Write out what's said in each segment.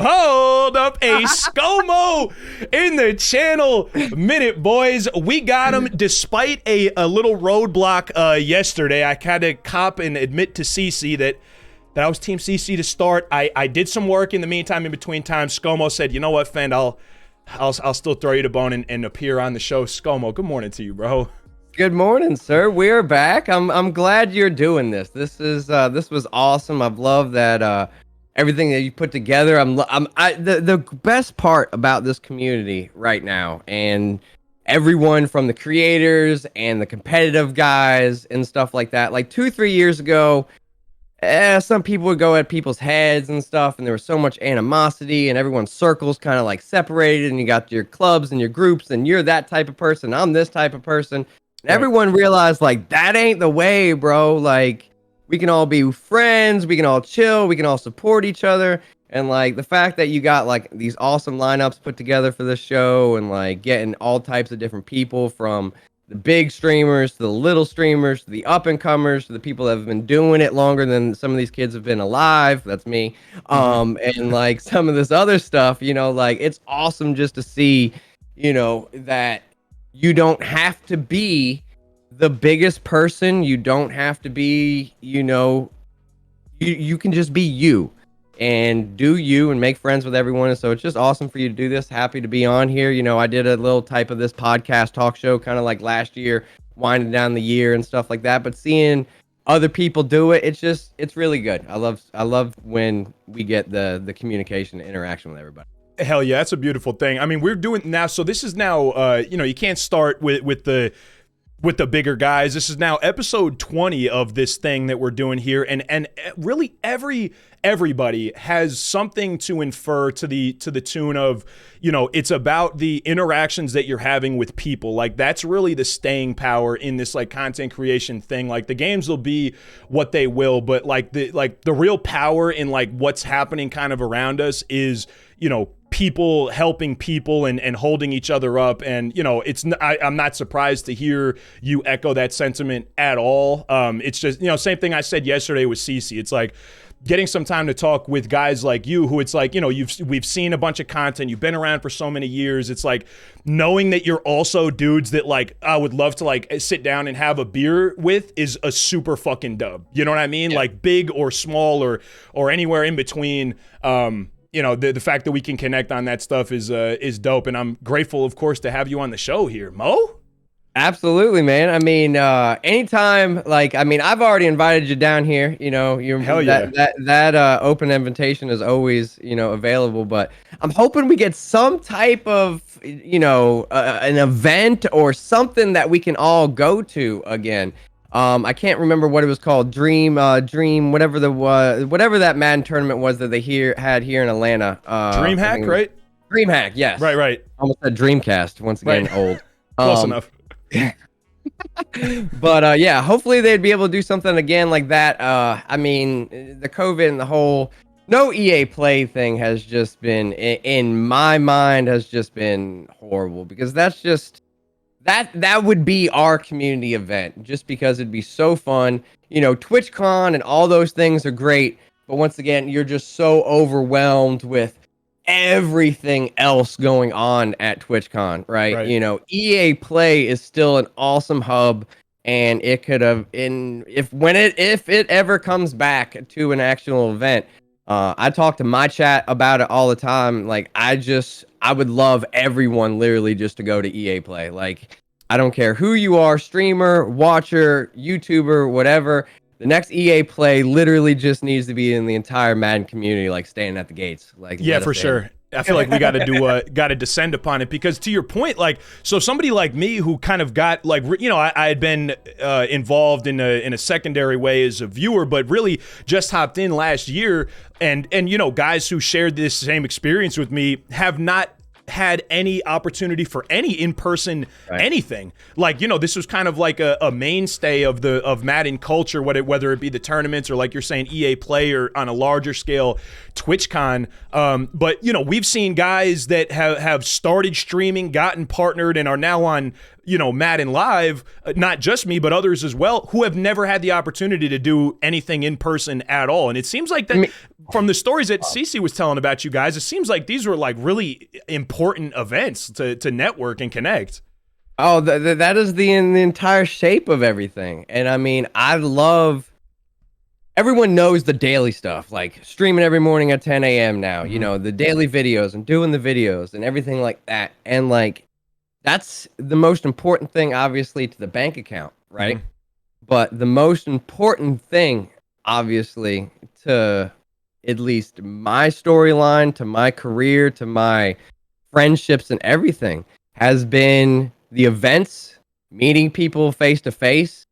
Hold up, a Scomo in the channel minute, boys. We got him despite a little roadblock yesterday. I had to cop and admit to CC that I was Team CC to start. I did some work in the meantime. In between times, Scomo said, "You know what, Fend? I'll still throw you the bone and appear on the show." Scomo, good morning to you, bro. Good morning, sir. We're back. I'm glad you're doing this. This was awesome. I've loved that everything that you put together. The best part about this community right now, and everyone from the creators and the competitive guys and stuff like that. Like 2-3 years ago, some people would go at people's heads and stuff, and there was so much animosity, and everyone's circles kind of like separated, and you got your clubs and your groups, and you're that type of person, I'm this type of person. And everyone realized, like, that ain't the way, bro. Like, we can all be friends, we can all chill, we can all support each other. And like the fact that you got like these awesome lineups put together for this show, and like getting all types of different people, from the big streamers to the little streamers to the up and comers to the people that have been doing it longer than some of these kids have been alive. That's me. And like some of this other stuff, like it's awesome just to see, that you don't have to be the biggest person. You don't have to be, you can just be you and do you and make friends with everyone. And so it's just awesome for you to do this. Happy to be on here. I did a little type of this podcast talk show kind of like last year, winding down the year and stuff like that. But seeing other people do it, it's really good. I love when we get the communication and interaction with everybody. Hell yeah, that's a beautiful thing. I mean, we're doing now, so this is now, you can't start with the bigger guys. This is now episode 20 of this thing that we're doing here, and really everybody has something to infer to the tune of, it's about the interactions that you're having with people. Like, that's really the staying power in this like content creation thing. Like, the games will be what they will, but like the real power in like what's happening kind of around us is, people helping people and holding each other up. And I'm not surprised to hear you echo that sentiment at all. It's just, same thing I said yesterday with CC. It's like getting some time to talk with guys like you, who it's like, we've seen a bunch of content, you've been around for so many years. It's like knowing that you're also dudes that like I would love to like sit down and have a beer with is a super fucking dub. You know what I mean? Yeah. Like big or small or anywhere in between. The fact that we can connect on that stuff is dope, and I'm grateful, of course, to have you on the show here, Mo. Absolutely, man. I mean, anytime, I've already invited you down here. Hell yeah. That open invitation is always, available. But I'm hoping we get some type of, an event or something that we can all go to again. I can't remember what it was called. Dream, whatever that Madden tournament was that they had here in Atlanta. DreamHack, right? DreamHack, yes. Right. Almost a Dreamcast. Once again, right. Old. Close enough. But yeah, hopefully they'd be able to do something again like that. I mean, the COVID and the whole no EA Play thing has just been, in my mind, has just been horrible, because that's just. That would be our community event, just because it'd be so fun. TwitchCon and all those things are great, but once again, you're just so overwhelmed with everything else going on at TwitchCon, right? EA Play is still an awesome hub, and it could have, if it ever comes back to an actual event. I talk to my chat about it all the time. Like, I would love everyone literally just to go to EA Play. Like, I don't care who you are, streamer, watcher, YouTuber, whatever. The next EA Play literally just needs to be in the entire Madden community, like standing at the gates. Like, yeah, for sure. I feel like we got to descend upon it, because to your point, like, so somebody like me who kind of got like, I had been involved in a secondary way as a viewer, but really just hopped in last year, and guys who shared this same experience with me have not had any opportunity for any in-person anything. Like, this was kind of like a mainstay of Madden culture, whether it be the tournaments or, like you're saying, EA Play, or on a larger scale, TwitchCon. But, we've seen guys that have started streaming, gotten partnered, and are now on, Madden Live, not just me, but others as well, who have never had the opportunity to do anything in person at all. And it seems like that from the stories that Cece was telling about you guys, it seems like these were like really important events to network and connect. Oh, that is the entire shape of everything. And I mean, everyone knows the daily stuff, like streaming every morning at 10 a.m. now, the daily videos and doing the videos and everything like that. And like, that's the most important thing, obviously, to the bank account, right? Mm-hmm. But the most important thing, obviously, to at least my storyline, to my career, to my friendships and everything has been the events, meeting people face to face,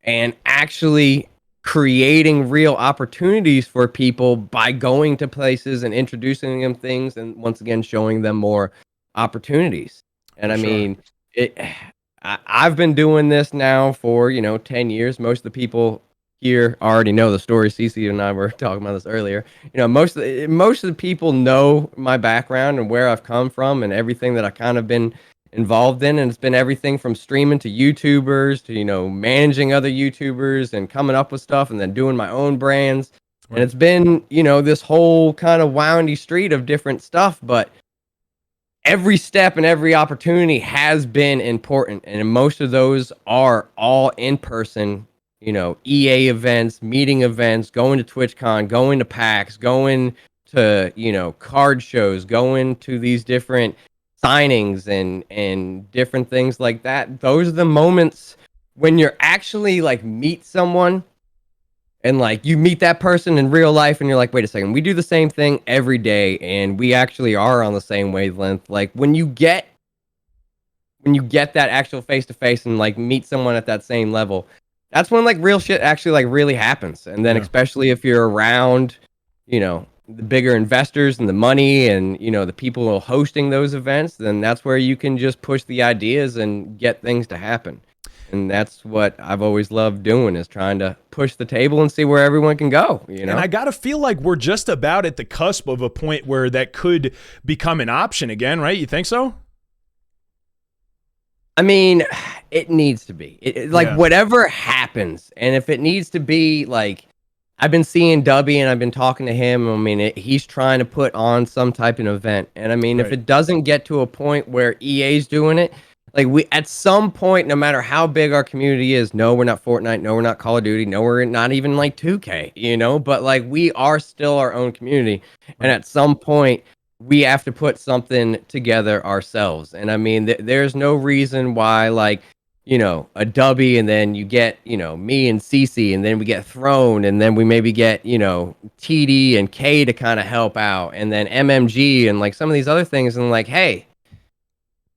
and actually creating real opportunities for people by going to places and introducing them things, and once again showing them more opportunities. And I mean, I've been doing this now for 10 years. Most of the people here already know the story. Cece and I were talking about this earlier. Most of the people know my background and where I've come from and everything that I kind of been involved in, and it's been everything from streaming to YouTubers to managing other YouTubers and coming up with stuff and then doing my own brands. Right. And it's been this whole kind of windy street of different stuff, but every step and every opportunity has been important, and most of those are all in person. EA events, meeting events, going to TwitchCon, going to PAX, going to card shows, going to these different signings and different things like that. Those are the moments when you're actually like meet someone and like you meet that person in real life and you're like, wait a second, we do the same thing every day and we actually are on the same wavelength. Like when you get that actual face to face and like meet someone at that same level, that's when like real shit actually like really happens. And then especially if you're around the bigger investors and the money and the people hosting those events, then that's where you can just push the ideas and get things to happen. And that's what I've always loved doing, is trying to push the table and see where everyone can go. And I gotta feel like we're just about at the cusp of a point where that could become an option again, right? You think so? I mean, it needs to be whatever happens, and if it needs to be like, I've been seeing Dubby and I've been talking to him. I mean, he's trying to put on some type of event. And I mean, if it doesn't get to a point where EA's doing it, like at some point, no matter how big our community is, no, we're not Fortnite, no, we're not Call of Duty, no, we're not even like 2K, but like we are still our own community. And at some point, we have to put something together ourselves. And I mean, there's no reason why like, a Dubby, and then you get, me and Cece, and then we get Throne, and then we maybe get, TD and K to kind of help out, and then MMG and like some of these other things, and like, hey,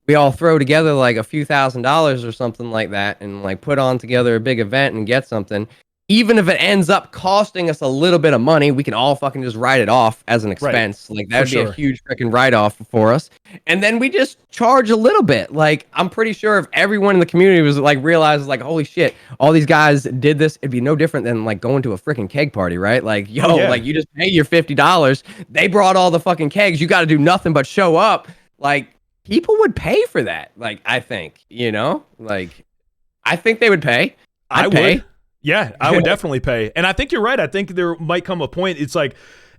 we all throw together like a few $1,000s or something like that, and like put on together a big event and get something. Even if it ends up costing us a little bit of money, we can all fucking just write it off as an expense. Like that would be a huge freaking write-off for us. And then we just charge a little bit. Like I'm pretty sure if everyone in the community was like realizes like, holy shit, all these guys did this, it'd be no different than like going to a freaking keg party, right? Like, like you just pay your $50. They brought all the fucking kegs. You got to do nothing but show up. Like people would pay for that. Like I think, like I think they would pay. I'd pay. Yeah, I would definitely pay. And I think you're right. I think there might come a point. It's like,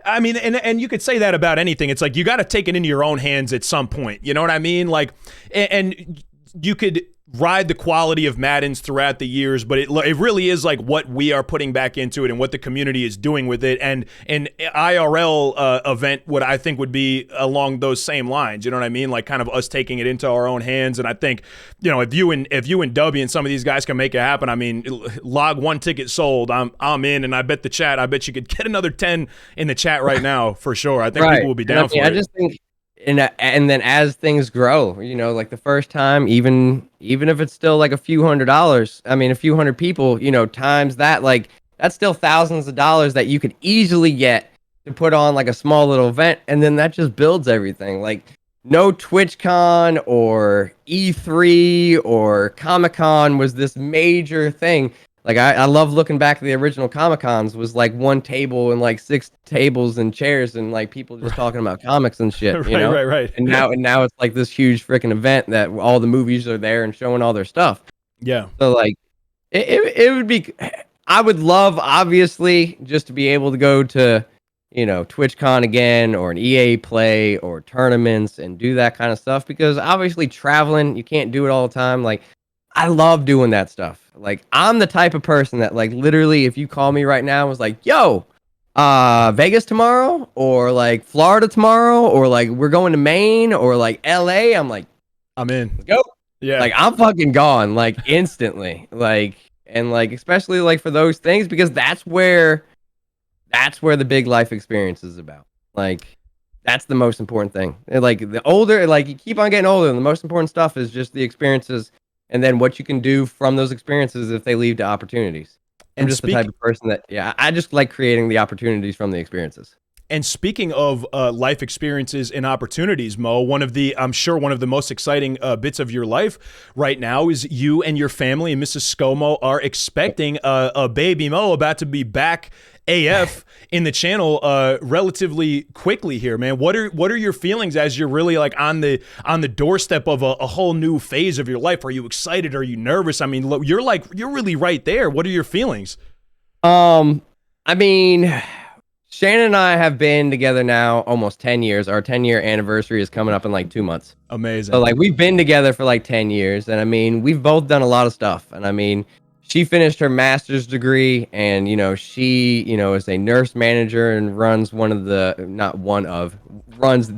I mean, and you could say that about anything. It's like you got to take it into your own hands at some point. You know what I mean? Like, and you could ride the quality of Maddens throughout the years, but it really is like what we are putting back into it and what the community is doing with it. And an IRL event would, I think, would be along those same lines. You know what I mean? Like kind of us taking it into our own hands. And I think, if you and Dubby and some of these guys can make it happen, I mean, log 1 ticket sold. I'm in, and I bet you could get another 10 in the chat right now for sure. I think people will be down for it. I just think. And then as things grow, like the first time, even if it's still like a few $100s, I mean, a few hundred people, times that, like that's still thousands of dollars that you could easily get to put on like a small little event. And then that just builds everything. Like no TwitchCon or E3 or Comic-Con was this major thing. Like I love looking back at the original Comic-Cons was like one table and like 6 tables and chairs and like people just talking about comics and shit, you know? Right. And now it's like this huge freaking event that all the movies are there and showing all their stuff. Yeah. So like it would be, I would love obviously just to be able to go to, you know, TwitchCon again or an EA Play or tournaments and do that kind of stuff, because obviously traveling, you can't do it all the time. Like I love doing that stuff. Like I'm the type of person that like literally if you call me right now and was like, yo, Vegas tomorrow or like Florida tomorrow or like we're going to Maine or like LA, I'm like, I'm in. let's go. Yeah. Like I'm fucking gone like instantly. Like, and like especially like for those things, because that's where the big life experience is about. Like that's the most important thing. And like the older, like you keep on getting older, and the most important stuff is just the experiences and then what you can do from those experiences if they lead to opportunities. I'm just the type of person that, yeah, I just like creating the opportunities from the experiences. And speaking of life experiences and opportunities, Mo, I'm sure one of the most exciting bits of your life right now is you and your family and Mrs. Scomo are expecting a baby Mo about to be back AF in the channel relatively quickly here, man. What are your feelings as you're really like on the doorstep of a whole new phase of your life? Are you excited? Are you nervous? I mean, look, you're really right there. What are your feelings? I mean, Shannon and I have been together now almost 10 years. Our 10-year anniversary is coming up in like 2 months. Amazing. So like we've been together for like 10 years, and I mean, we've both done a lot of stuff. And I mean, she finished her master's degree, and you know, she, you know, is a nurse manager and runs runs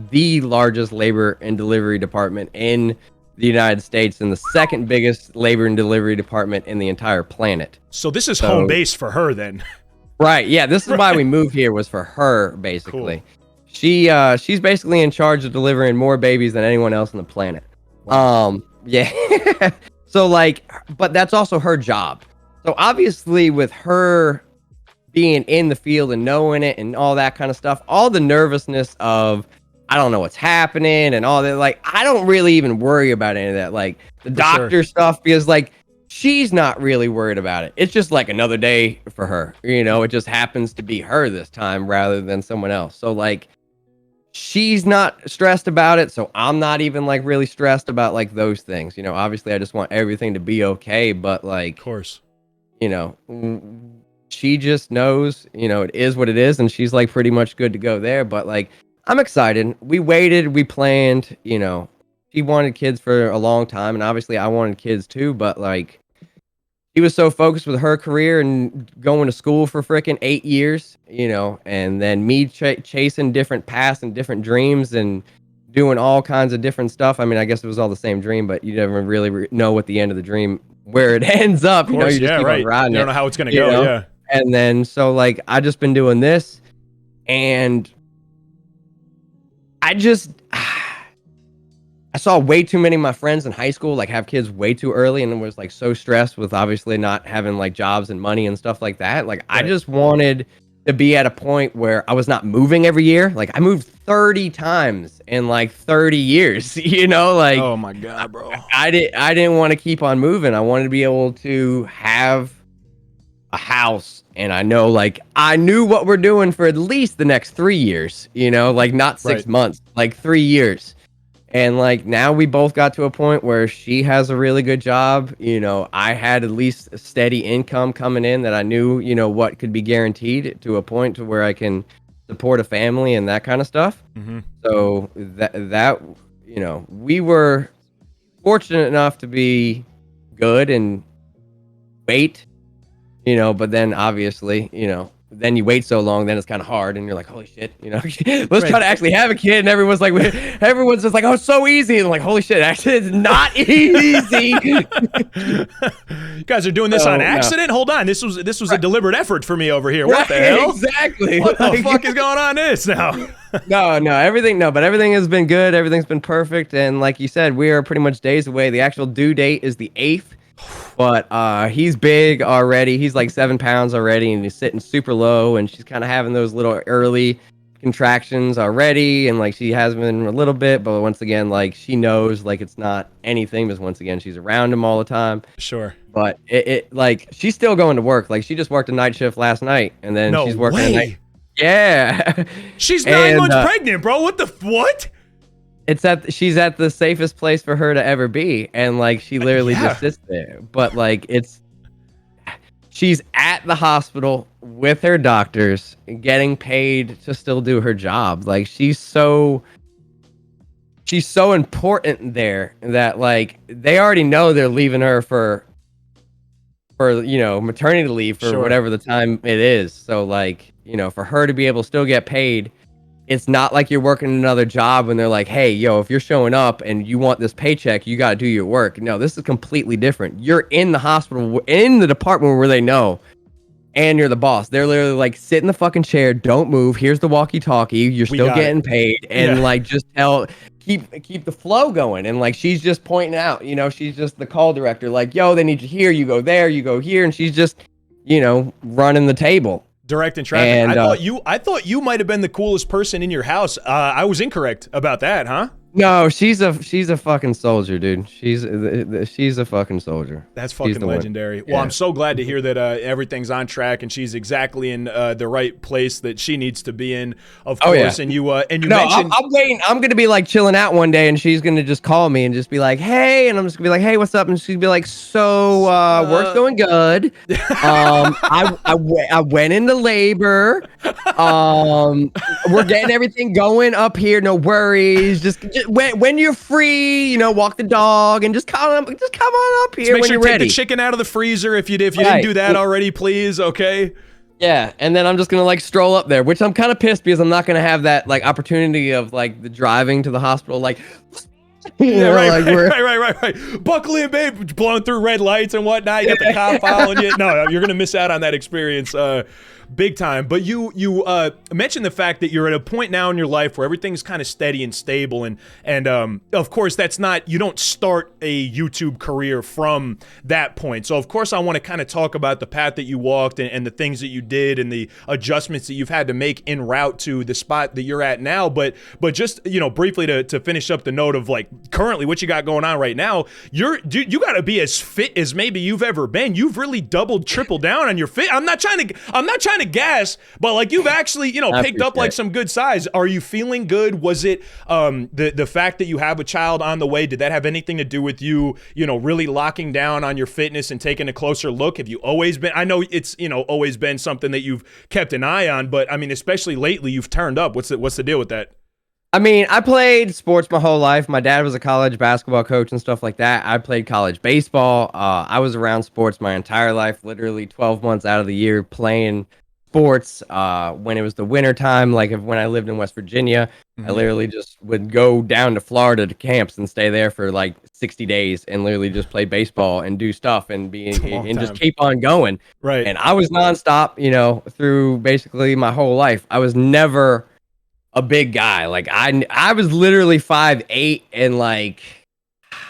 the largest labor and delivery department in the United States and the second biggest labor and delivery department in the entire planet. So this is home base for her then. Right. Yeah. This is why we moved here, was for her, basically. Cool. She's basically in charge of delivering more babies than anyone else on the planet. Wow. Yeah. So like, but that's also her job. So obviously with her being in the field and knowing it and all that kind of stuff, all the nervousness of, I don't know what's happening and all that, like, I don't really even worry about any of that. Like the doctor stuff, because like, she's not really worried about it. It's just like another day for her. You know, it just happens to be her this time rather than someone else. So like, she's not stressed about it. So I'm not even like really stressed about like those things. You know, obviously I just want everything to be okay. But like, of course, you know, she just knows, you know, it is what it is. And she's like pretty much good to go there. But like, I'm excited. We waited, we planned, you know, she wanted kids for a long time. And obviously I wanted kids too. But like, he was so focused with her career and going to school for freaking 8 years, you know, and then me chasing different paths and different dreams and doing all kinds of different stuff. I mean, I guess it was all the same dream, but you never really know what the end of the dream, where it ends up. You know, you just keep on riding you don't know how it's going to go. Yeah. And then, so like, I just been doing this, and I saw way too many of my friends in high school like have kids way too early, and was like so stressed with obviously not having like jobs and money and stuff like that. Like I just wanted to be at a point where I was not moving every year. Like I moved 30 times in like 30 years, you know, like, oh my God, bro. I didn't want to keep on moving. I wanted to be able to have a house, and I knew what we're doing for at least the next 3 years, you know, like not 6 months, like 3 years. And like now we both got to a point where she has a really good job. You know, I had at least a steady income coming in that I knew, you know, what could be guaranteed to a point to where I can support a family and that kind of stuff. Mm-hmm. So that, you know, we were fortunate enough to be good and wait, you know, but then obviously, you know, then you wait so long, then it's kind of hard, and you're like, holy shit, you know, let's try to actually have a kid. And everyone's just like, oh, it's so easy. And I'm like, holy shit, actually, it's not easy. You guys are doing this on accident? No. Hold on, this was a deliberate effort for me over here. What the hell? Exactly. What the fuck is going on this now? But everything has been good. Everything's been perfect. And like you said, we are pretty much days away. The actual due date is the 8th. But he's big already. He's like 7 pounds already, and he's sitting super low, and she's kind of having those little early contractions already, and like she has been a little bit, but once again, like she knows like it's not anything, because once again she's around him all the time. Sure. But it like she's still going to work. Like she just worked a night shift last night, and then No she's working a night. way. Yeah. She's 9 months pregnant, bro. What the what? She's at the safest place for her to ever be, and like she literally just sits there. But like she's at the hospital with her doctors, getting paid to still do her job. Like she's so important there that like they already know they're leaving her for maternity leave for whatever the time it is. So like, for her to be able to still get paid, it's not like you're working another job and they're like, hey, yo, if you're showing up and you want this paycheck, you got to do your work. No, this is completely different. You're in the hospital, in the department where they know, and you're the boss. They're literally like, sit in the fucking chair, don't move. Here's the walkie-talkie. You're still getting paid. And like, just keep the flow going. And like, she's just pointing out, she's just the call director. Like, yo, they need you here. You go there, you go here. And she's just, running the table. Directing traffic. And, I thought you might have been the coolest person in your house. I was incorrect about that, huh? No, she's a fucking soldier, dude. She's a fucking soldier. That's fucking legendary. Well, I'm so glad to hear that everything's on track and she's exactly in the right place that she needs to be in. Of course, and you mentioned. I'm waiting. I'm gonna be like chilling out one day, and she's gonna just call me and just be like, "Hey," and I'm just gonna be like, "Hey, what's up?" And she'd be like, "So, work's going good. I went into labor. We're getting everything going up here. No worries. Just when you're free, walk the dog and just come on up here when you're ready. Take the chicken out of the freezer if you didn't do that already, please. Okay. Yeah, and then I'm just gonna like stroll up there, which I'm kind of pissed because I'm not gonna have that like opportunity of like the driving to the hospital, like. Right. Buckle in, babe. Blowing through red lights and whatnot. You got the cop following you. No, you're gonna miss out on that experience. Big time. But you mentioned the fact that you're at a point now in your life where everything's kind of steady and stable, and of course that's not, you don't start a YouTube career from that point. So of course I want to kind of talk about the path that you walked and the things that you did and the adjustments that you've had to make en route to the spot that you're at now. But just briefly to finish up the note of like currently what you got going on right now, you got to be as fit as maybe you've ever been. You've really doubled, tripled down on your fit. I'm not trying to gas, but like you've actually picked up like some good size. Are you feeling good? Was it the fact that you have a child on the way, did that have anything to do with you really locking down on your fitness and taking a closer look? Have you always been, I know it's always been something that you've kept an eye on, but I mean especially lately you've turned up. What's the deal with that? I mean, I played sports my whole life. My dad was a college basketball coach and stuff like that. I played college baseball. I was around sports my entire life, literally 12 months out of the year playing sports. When it was the winter time, like when I lived in West Virginia, I literally just would go down to Florida to camps and stay there for like 60 days and literally just play baseball and do stuff and just keep on going. Right. And I was nonstop, through basically my whole life. I was never a big guy. Like I was literally 5'8" and like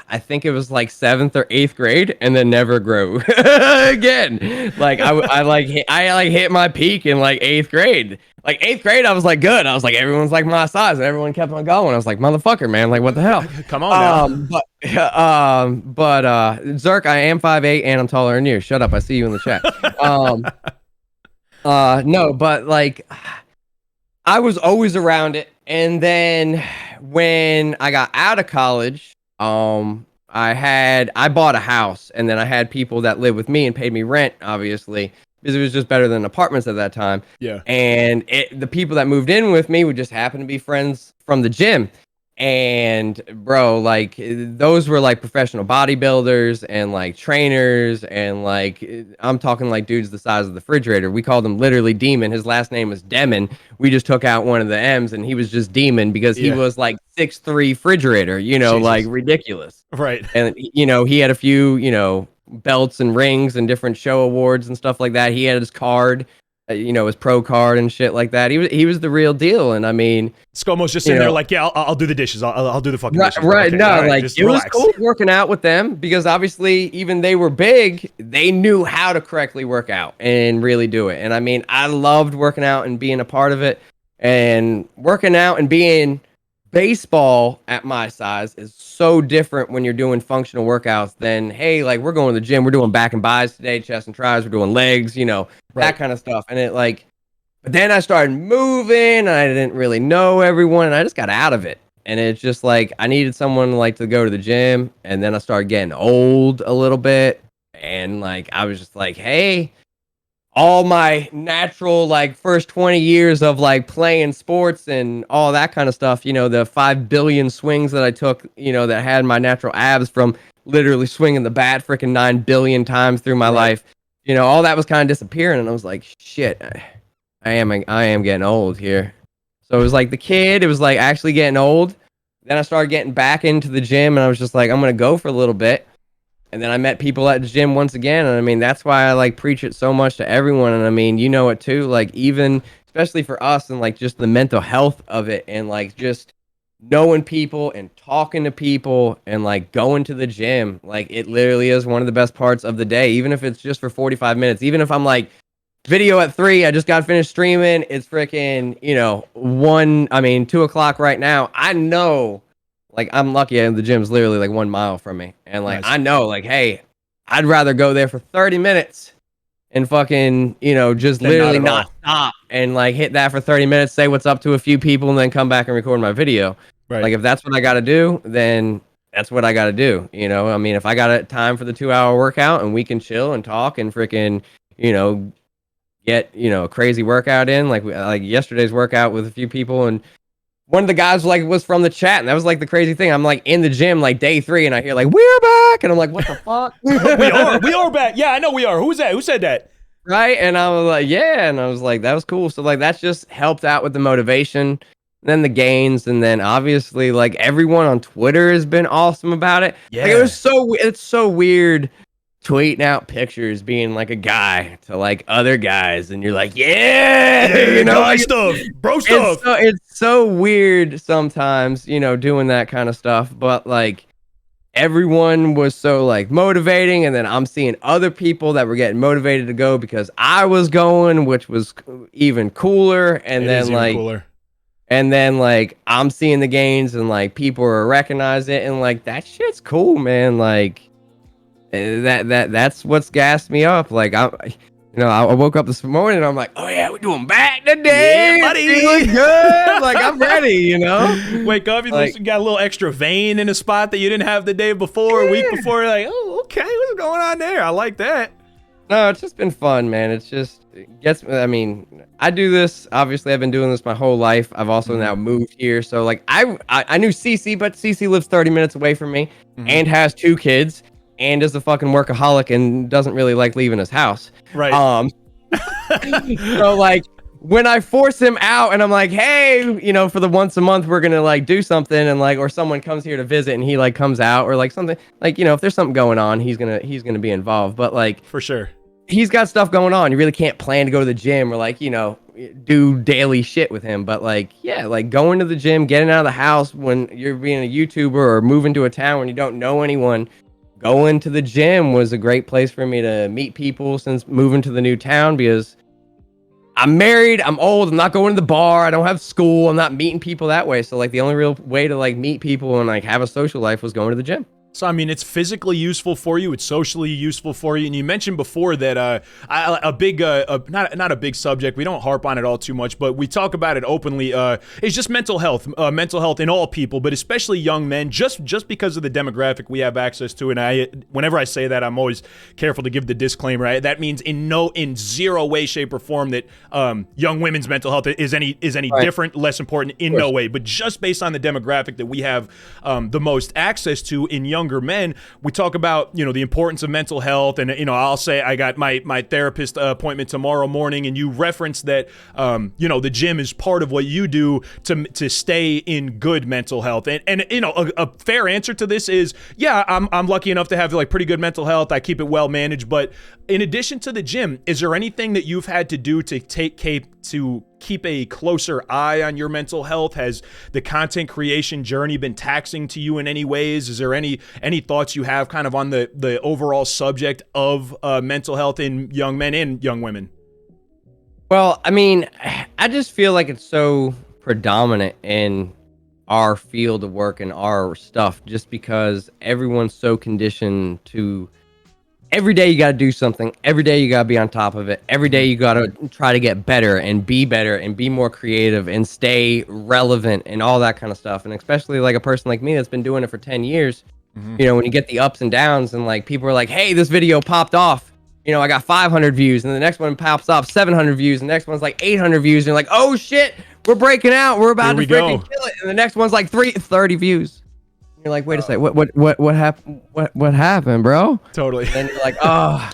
I think it was like 7th or 8th grade, and then never grew again. Like I hit my peak in like 8th grade. Like 8th grade, I was like good. I was like everyone's like my size, and everyone kept on going. I was like motherfucker, man. Like what the hell? Come on. But Zerk, I am 5'8" and I'm taller than you. Shut up. I see you in the chat. No, but like I was always around it, and then when I got out of college. I bought a house, and then I had people that lived with me and paid me rent, obviously, because it was just better than apartments at that time. Yeah. And the people that moved in with me would just happen to be friends from the gym. And bro, like those were like professional bodybuilders and like trainers, and like I'm talking like dudes the size of the refrigerator. We called him literally Demon. His last name was Demon. We just took out one of the M's and he was just Demon because he was like 6'3" refrigerator, Jesus. Like ridiculous. Right. And he had a few, belts and rings and different show awards and stuff like that. He had his card. His pro card and shit like that. He was the real deal, and I mean, Scomo's just sitting there like, yeah, I'll do the dishes. I'll do the fucking dishes. Right? Okay, no, right, like it was cool working out with them because obviously, even they were big, they knew how to correctly work out and really do it. And I mean, I loved working out and being a part of it. And working out and being baseball at my size is so different when you're doing functional workouts than, hey, like we're going to the gym, we're doing back and bis today, chest and tris, we're doing legs, you know, that kind of stuff. And it like, but then I started moving and I didn't really know everyone and I just got out of it. And it's just like, I needed someone like to go to the gym. And then I started getting old a little bit. And like, I was just like, hey, all my natural like first 20 years of like playing sports and all that kind of stuff, you know, the 5 billion swings that I took, you know, that had my natural abs from literally swinging the bat freaking 9 billion times through my life, you know, all that was kind of disappearing. And I was like, shit, I am getting old here. So it was like the kid, it was like actually getting old. Then I started getting back into the gym and I was just like, I'm going to go for a little bit. And then I met people at the gym once again. And I mean, that's why I like preach it so much to everyone. And I mean, you know it too, like even, especially for us and like just the mental health of it and like just knowing people and talking to people and like going to the gym. Like it literally is one of the best parts of the day, even if it's just for 45 minutes, even if I'm like video at 3, I just got finished streaming. It's freaking, you know, 2 o'clock right now. I know. Like, I'm lucky and the gym's literally like 1 mile from me. And like, nice. I know, like, hey, I'd rather go there for 30 minutes and fucking, you know, just then literally not stop and like hit that for 30 minutes, say what's up to a few people and then come back and record my video. Right. Like, if that's what I got to do, then that's what I got to do. You know, I mean, if I got a time for the 2-hour workout and we can chill and talk and freaking, you know, get, you know, a crazy workout in, like yesterday's workout with a few people and one of the guys like was from the chat, and that was like the crazy thing. I'm like in the gym like day 3, and I hear like we're back, and I'm like, what the fuck? we are back. Yeah, I know we are. Who's that? Who said that? Right, and I was like, yeah, and I was like, that was cool. So like that's just helped out with the motivation, then the gains, and then obviously like everyone on Twitter has been awesome about it. Yeah, like, it's so weird. Tweeting out pictures being like a guy to like other guys and you're like, yeah, you know, guy stuff, bro stuff. It's so weird sometimes, you know, doing that kind of stuff, but like everyone was so like motivating and then I'm seeing other people that were getting motivated to go because I was going, which was even cooler. And then like cooler. And then like I'm seeing the gains and like people are recognizing it and like that shit's cool, man. Like that's what's gassed me up. Like I woke up this morning and I'm like, oh yeah, we're doing back today, yeah, buddy. Feeling good. Like I'm ready, you know. Wake up, you like, got a little extra vein in a spot that you didn't have the day before, a week before. You're like, oh, okay, what's going on there? I like that. No, it's just been fun, man. It gets. I mean, I do this. Obviously, I've been doing this my whole life. I've also now moved here, so like I knew Cece, but Cece lives 30 minutes away from me and has 2 kids. And is a fucking workaholic and doesn't really like leaving his house. Right. So like when I force him out and I'm like, hey, you know, for the once a month we're gonna like do something and like, or someone comes here to visit and he like comes out or like something like, you know, if there's something going on, he's gonna be involved. But like for sure, he's got stuff going on. You really can't plan to go to the gym or like, you know, do daily shit with him. But like, yeah, like going to the gym, getting out of the house when you're being a YouTuber or moving to a town when you don't know anyone. Going to the gym was a great place for me to meet people since moving to the new town because I'm married, I'm old, I'm not going to the bar, I don't have school, I'm not meeting people that way. So like the only real way to like meet people and like have a social life was going to the gym. So, I mean, it's physically useful for you. It's socially useful for you. And you mentioned before that not a big subject. We don't harp on it all too much, but we talk about it openly. It's just mental health in all people, but especially young men, just because of the demographic we have access to. And whenever I say that, I'm always careful to give the disclaimer. That means in zero way, shape, or form that young women's mental health is any different, less important in no way. But just based on the demographic that we have the most access to in younger men, we talk about, you know, the importance of mental health. And, you know, I'll say I got my therapist appointment tomorrow morning, and you referenced that, you know, the gym is part of what you do to stay in good mental health. And you know, a fair answer to this is, yeah, I'm lucky enough to have like pretty good mental health. I keep it well managed. But in addition to the gym, is there anything that you've had to do to keep a closer eye on your mental health? Has the content creation journey been taxing to you in any ways? Is there any thoughts you have kind of on the overall subject of mental health in young men and young women? Well, I mean, I just feel like it's so predominant in our field of work and our stuff just because everyone's so conditioned to every day you got to do something. Every day you got to be on top of it. Every day you got to try to get better and be more creative and stay relevant and all that kind of stuff. And especially like a person like me that's been doing it for 10 years, you know, when you get the ups and downs and like people are like, hey, this video popped off. You know, I got 500 views and the next one pops off 700 views and the next one's like 800 views. And you're like, oh shit, we're breaking out. We're about to freaking kill it. And the next one's like 30 views. You're like, wait a second, what happened? What happened, bro? Totally. And you're like, oh,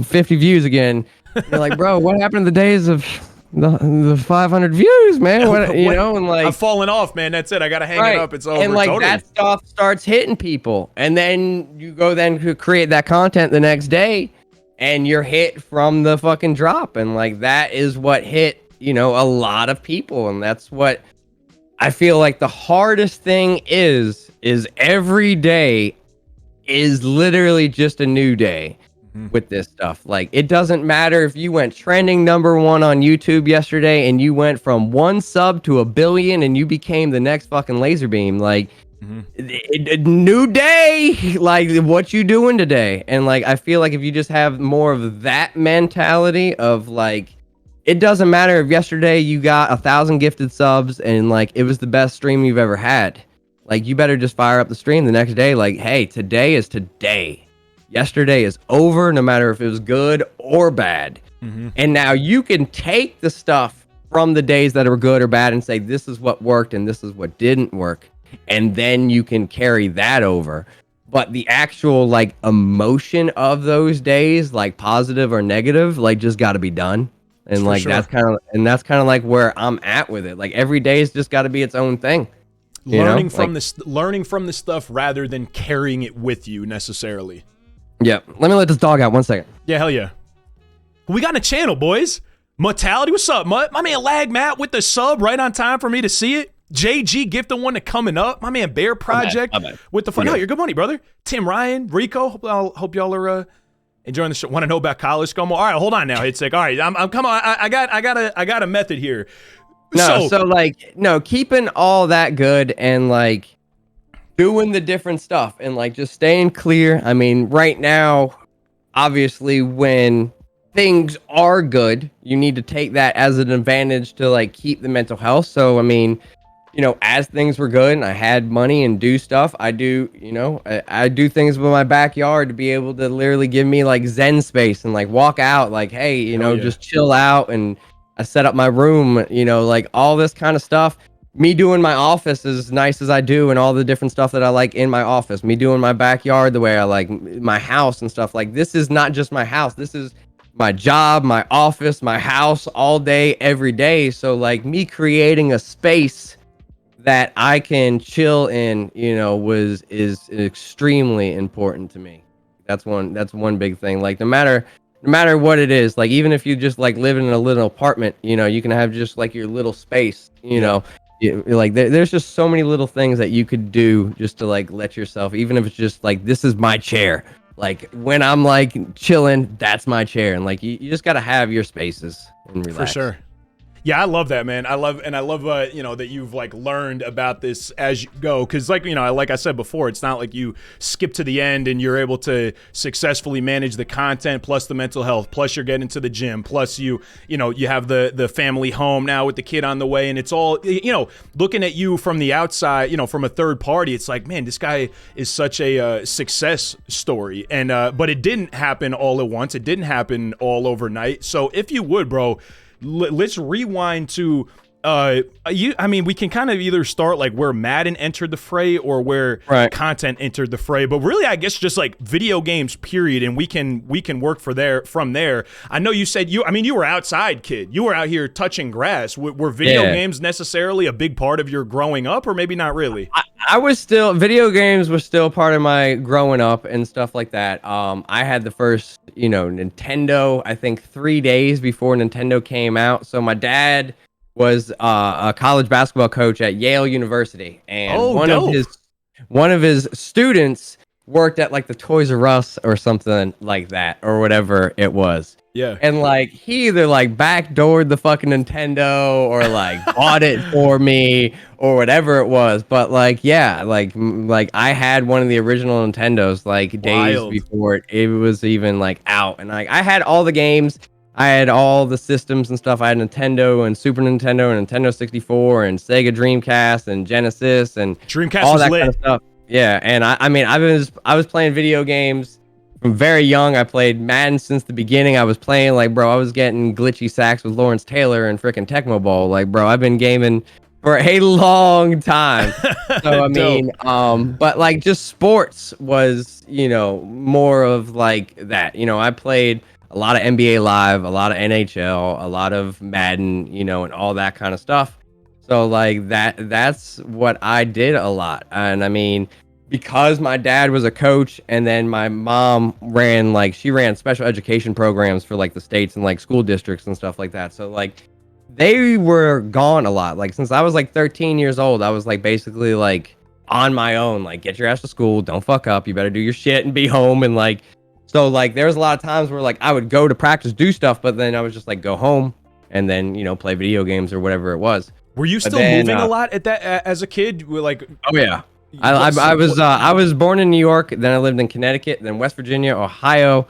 50 views again. You're like, bro, what happened to the days of the 500 views, man? What, you know, and like, I'm falling off, man. That's it. I gotta hang it up. It's over. And like totally. that stuff starts hitting people, and then you go then to create that content the next day, and you're hit from the fucking drop, and like that is what hit, you know, a lot of people, and that's what I feel like the hardest thing is every day is literally just a new day with this stuff. Like, it doesn't matter if you went trending #1 on YouTube yesterday and you went from 1 sub to 1 billion and you became the next fucking laser beam. Like, new day, like what you doing today? And like, I feel like if you just have more of that mentality of like, it doesn't matter if yesterday you got 1,000 gifted subs and like it was the best stream you've ever had. Like, you better just fire up the stream the next day. Like, hey, today is today. Yesterday is over, no matter if it was good or bad. And now you can take the stuff from the days that are good or bad and say, this is what worked and this is what didn't work. And then you can carry that over. But the actual like emotion of those days, like positive or negative, like just got to be done. And like, that's kind of like where I'm at with it. Like, every day has just got to be its own thing. Learning from the stuff rather than carrying it with you necessarily. Yeah. Let me let this dog out 1 second. Yeah, hell yeah. We got a channel, boys. Mortality, what's up, Mutt? My man Lag Matt with the sub right on time for me to see it. JG gifted one to coming up. My man Bear Project with the fun. No, you're good money, brother. Tim Ryan, Rico. Hope y'all are enjoying the show. Want to know about college, Scomo? All right, hold on now. It's like, all right, I'm come on. I got a method here. No, keeping all that good and like doing the different stuff and like just staying clear. I mean, right now, obviously, when things are good, you need to take that as an advantage to like keep the mental health. So, I mean, you know, as things were good and I had money and do stuff, I do, you know, I do things with my backyard to be able to literally give me like Zen space and like walk out like, hey, you know, just chill out. And I set up my room, you know, like all this kind of stuff. Me doing my office as nice as I do and all the different stuff that I like in my office. Me doing my backyard the way I like my house and stuff. Like, this is not just my house. This is my job, my office, my house all day, every day. So like, me creating a space that I can chill in, you know, is extremely important to me. That's one big thing. Like, no matter what it is, like even if you just like live in a little apartment, you know, you can have just like your little space, you know, like there's just so many little things that you could do just to like let yourself, even if it's just like, this is my chair. Like, when I'm like chilling, that's my chair. And like, you just got to have your spaces and relax. For sure. Yeah, I love that, man. I love you know, that you've like learned about this as you go, because like, you know, like I said before, it's not like you skip to the end and you're able to successfully manage the content plus the mental health, plus you're getting to the gym, plus you know, you have the family home now with the kid on the way, and it's all, you know, looking at you from the outside, you know, from a third party, it's like, man, this guy is such a success story, and but it didn't happen all at once. It didn't happen all overnight. So if you would, bro, let's rewind to I mean, we can kind of either start like where Madden entered the fray or where content entered the fray, but really I guess just like video games period, and we can work from there. I know you said you were outside, kid. You were out here touching grass. Were video games necessarily a big part of your growing up, or maybe not really? I was still, video games were still part of my growing up and stuff like that. I had the first, you know, Nintendo, I think 3 days before Nintendo came out. So my dad was a college basketball coach at Yale University, and one of his students worked at like the Toys R Us or something like that, or whatever it was. Yeah. And like he either like backdoored the fucking Nintendo or like bought it for me or whatever it was. But like, yeah, like I had one of the original Nintendos like days Wild. before it was even like out, and like I had all the games, I had all the systems and stuff. I had Nintendo and Super Nintendo and Nintendo 64 and Sega Dreamcast and Genesis and Dreamcast all was that lit. kind of stuff. Yeah, and I mean, I was playing video games from very young. I played Madden since the beginning. I was playing like, bro, I was getting glitchy sacks with Lawrence Taylor and freaking Tecmo Bowl. Like, bro, I've been gaming for a long time. So I mean, but like just sports was, you know, more of like that. You know, I played a lot of NBA Live, a lot of NHL, a lot of Madden, you know, and all that kind of stuff. So like that's what I did a lot. And I mean, because my dad was a coach and then my mom she ran special education programs for like the states and like school districts and stuff like that. So like they were gone a lot. Like since I was like 13 years old, I was like basically like on my own, like get your ass to school, don't fuck up, you better do your shit and be home. And like, so like there was a lot of times where like I would go to practice, do stuff, but then I was just like go home and then, you know, play video games or whatever it was. Were you still moving a lot at that as a kid? Like, oh yeah. I was born in New York, then I lived in Connecticut, then West Virginia, Ohio,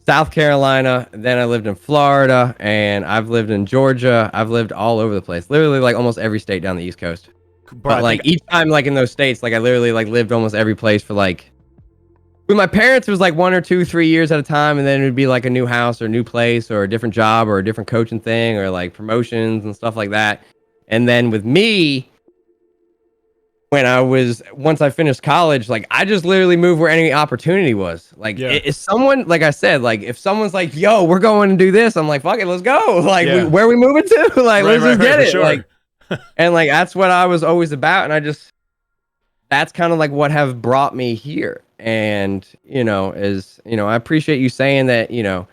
South Carolina, then I lived in Florida, and I've lived in Georgia. I've lived all over the place, literally like almost every state down the East Coast. But like each time, like in those states, like I literally like lived almost every place for like. With my parents, it was like 1 or 2, 3 years at a time, and then it would be like a new house or a new place or a different job or a different coaching thing or like promotions and stuff like that. And then with me, once I finished college, like I just literally moved where any opportunity was. Like if someone, like I said, like if someone's like, yo, we're going to do this, I'm like, fuck it, let's go. Like where are we moving to? Like, let's just get it. Sure. Like, and like, that's what I was always about. And that's kind of like what have brought me here. And, you know, I appreciate you saying that, you know,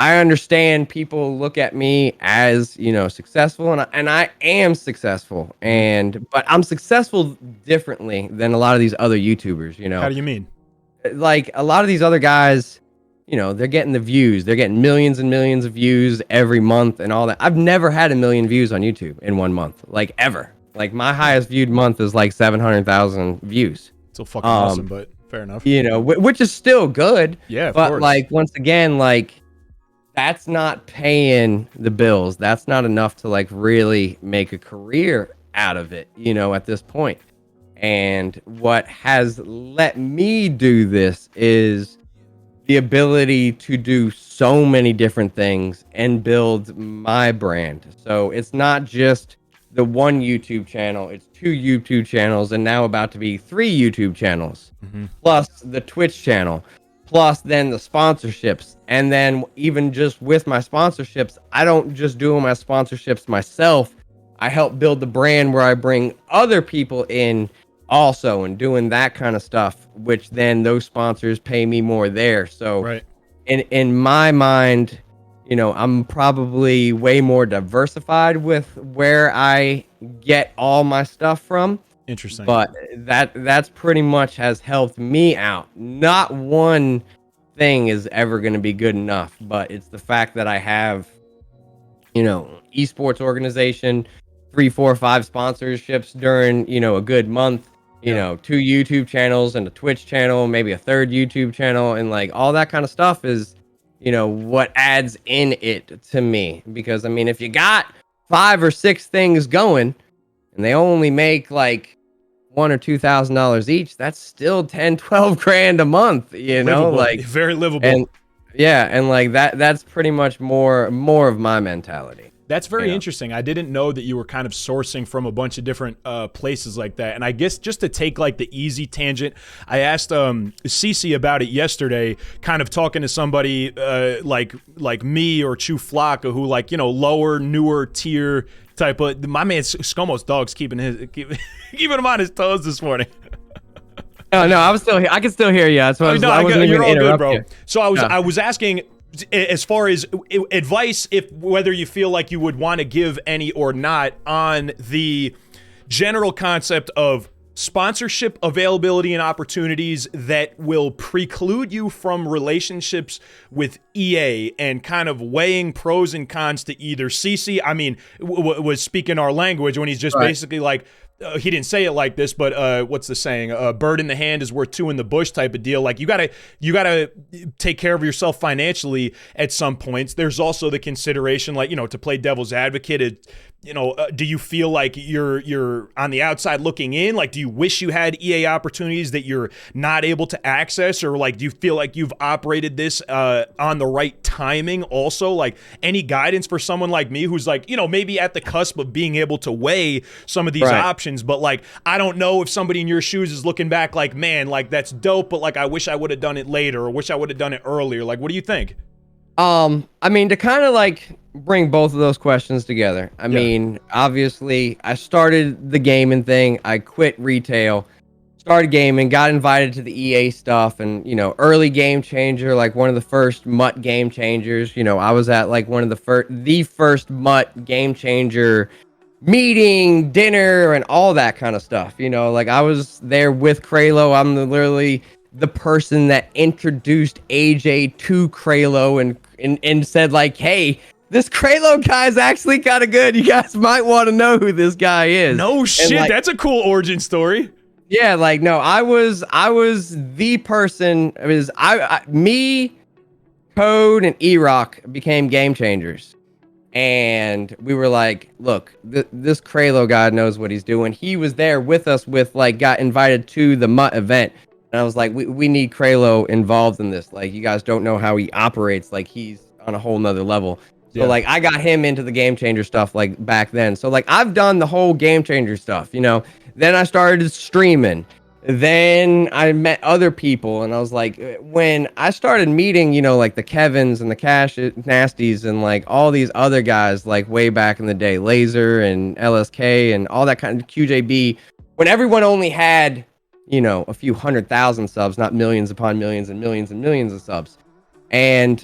I understand people look at me as, you know, successful, and I am successful, but I'm successful differently than a lot of these other YouTubers, you know. How do you mean? Like a lot of these other guys, you know, they're getting the views. They're getting millions and millions of views every month and all that. I've never had 1 million views on YouTube in 1 month, like ever. Like my highest viewed month is like 700,000 views. Still fucking awesome, but fair enough. You know, which is still good. Yeah, of but course. Like once again, like that's not paying the bills. That's not enough to like really make a career out of it, you know, at this point. And what has let me do this is the ability to do so many different things and build my brand. So it's not just the one YouTube channel, it's 2 YouTube channels, and now about to be 3 YouTube channels, plus the Twitch channel, plus then the sponsorships. And then even just with my sponsorships, I don't just do my sponsorships myself. I help build the brand where I bring other people in also and doing that kind of stuff, which then those sponsors pay me more there. So in my mind, you know, I'm probably way more diversified with where I get all my stuff from. Interesting. But that's pretty much has helped me out. Not one thing is ever going to be good enough, but it's the fact that I have, you know, esports organization, 3, 4, 5 sponsorships during, you know, a good month, you know, 2 YouTube channels and a Twitch channel, maybe a 3rd YouTube channel, and like all that kind of stuff is, you know, what adds in it to me. Because I mean, if you got 5 or 6 things going and they only make like $1,000 or $2,000 each, that's still 10, 12 grand a month, you know, livable. like very livable. And yeah, and like that's pretty much more of my mentality. That's very interesting. I didn't know that you were kind of sourcing from a bunch of different places like that. And I guess just to take like the easy tangent, I asked Cece about it yesterday, kind of talking to somebody like me or Chu Flocka, who like, you know, lower, newer tier type of. My man Scomo's dog's keeping him on his toes this morning. No, I was still here. I can still hear you. That's why I wasn't even you're all good, bro. you. So I was asking, as far as advice, if whether you feel like you would want to give any or not on the general concept of sponsorship availability and opportunities that will preclude you from relationships with EA, and kind of weighing pros and cons to either. CC, I mean, was speaking our language when he's just basically like, he didn't say it like this, but what's the saying? A bird in the hand is worth two in the bush type of deal. Like, you gotta take care of yourself financially at some points. There's also the consideration, like, to play devil's advocate. Do you feel like you're on the outside looking in? Like, do you wish you had EA opportunities that you're not able to access? Or like, do you feel like you've operated this on the right timing also? Like, any guidance for someone like me who's like, maybe at the cusp of being able to weigh some of these options, but like, I don't know if somebody in your shoes is looking back like, man, like, that's dope, but like, I wish I would have done it later, or wish I would have done it earlier. Like, what do you think? I mean, to kind of like bring both of those questions together. I mean, obviously, I started the gaming thing. I quit retail, started gaming, got invited to the EA stuff, and early game changer, like one of the first MUT game changers. I was at like one of the first MUT game changer meeting, dinner, and all that kind of stuff. Like I was there with Kralo. I'm literally the person that introduced AJ to Kralo and said like, hey, this Kralo guy's actually kind of good. You guys might want to know who this guy is. No shit, like, that's a cool origin story. Yeah, like, no, I was the person. It was me, Code, and E-Rock became game changers. And we were like, look, this Kralo guy knows what he's doing. He was there with us got invited to the MUT event. And I was like, we need Kralo involved in this. Like, you guys don't know how he operates. Like, he's on a whole nother level. So, like, I got him into the game changer stuff, like, back then. So, like, I've done the whole game changer stuff, Then I started streaming. Then I met other people. And I was like, when I started meeting, like, the Kevins and the Cash Nasties and, like, all these other guys, like, way back in the day, Laser and LSK and all that kind of QJB, when everyone only had a few 100,000 subs, not millions upon millions and millions and millions of subs. And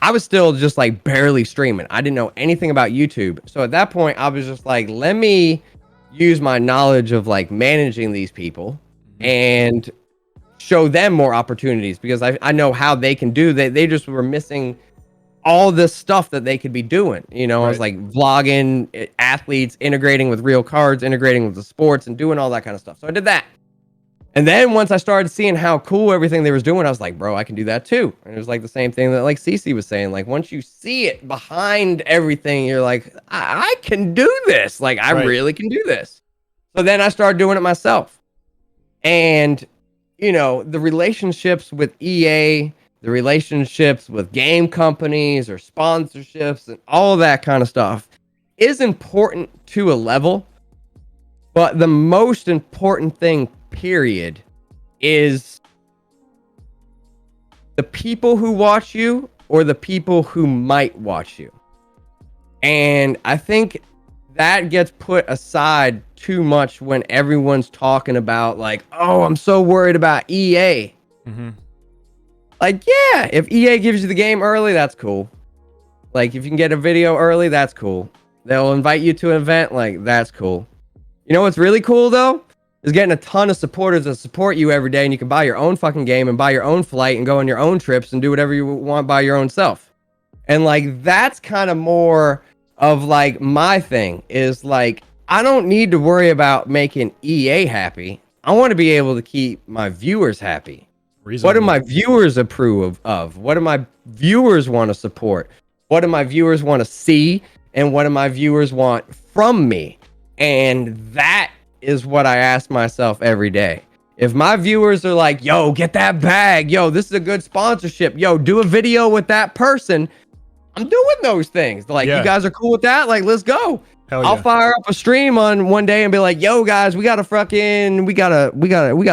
I was still just like barely streaming. I didn't know anything about YouTube. So at that point, I was just like, let me use my knowledge of like managing these people and show them more opportunities, because I know how they can do that. They just were missing all this stuff that they could be doing. I was like vlogging, athletes, integrating with real cards, integrating with the sports, and doing all that kind of stuff. So I did that. And then once I started seeing how cool everything they was doing, I was like, bro, I can do that too. And it was like the same thing that like CC was saying. Like, once you see it behind everything, you're like, I can do this. Like, I really can do this. So then I started doing it myself. And, the relationships with EA, the relationships with game companies or sponsorships and all that kind of stuff is important to a level. But the most important thing, period, is the people who watch you or the people who might watch you. And I think that gets put aside too much when everyone's talking about like, oh, I'm so worried about EA. Like, yeah, if EA gives you the game early, that's cool. Like, if you can get a video early, that's cool. They'll invite you to an event, like, that's cool. You know what's really cool, though? Is getting a ton of supporters that support you every day, and you can buy your own fucking game and buy your own flight and go on your own trips and do whatever you want by your own self. And, like, that's kind of more of, like, my thing is, like, I don't need to worry about making EA happy. I want to be able to keep my viewers happy. What do my viewers approve of? What do my viewers want to support? What do my viewers want to see? And what do my viewers want from me? And that is what I ask myself every day. If my viewers are like, yo, get that bag. Yo, this is a good sponsorship. Yo, do a video with that person. I'm doing those things. Like, you guys are cool with that? Like, let's go. I'll fire up a stream on one day and be like, yo, guys, we got a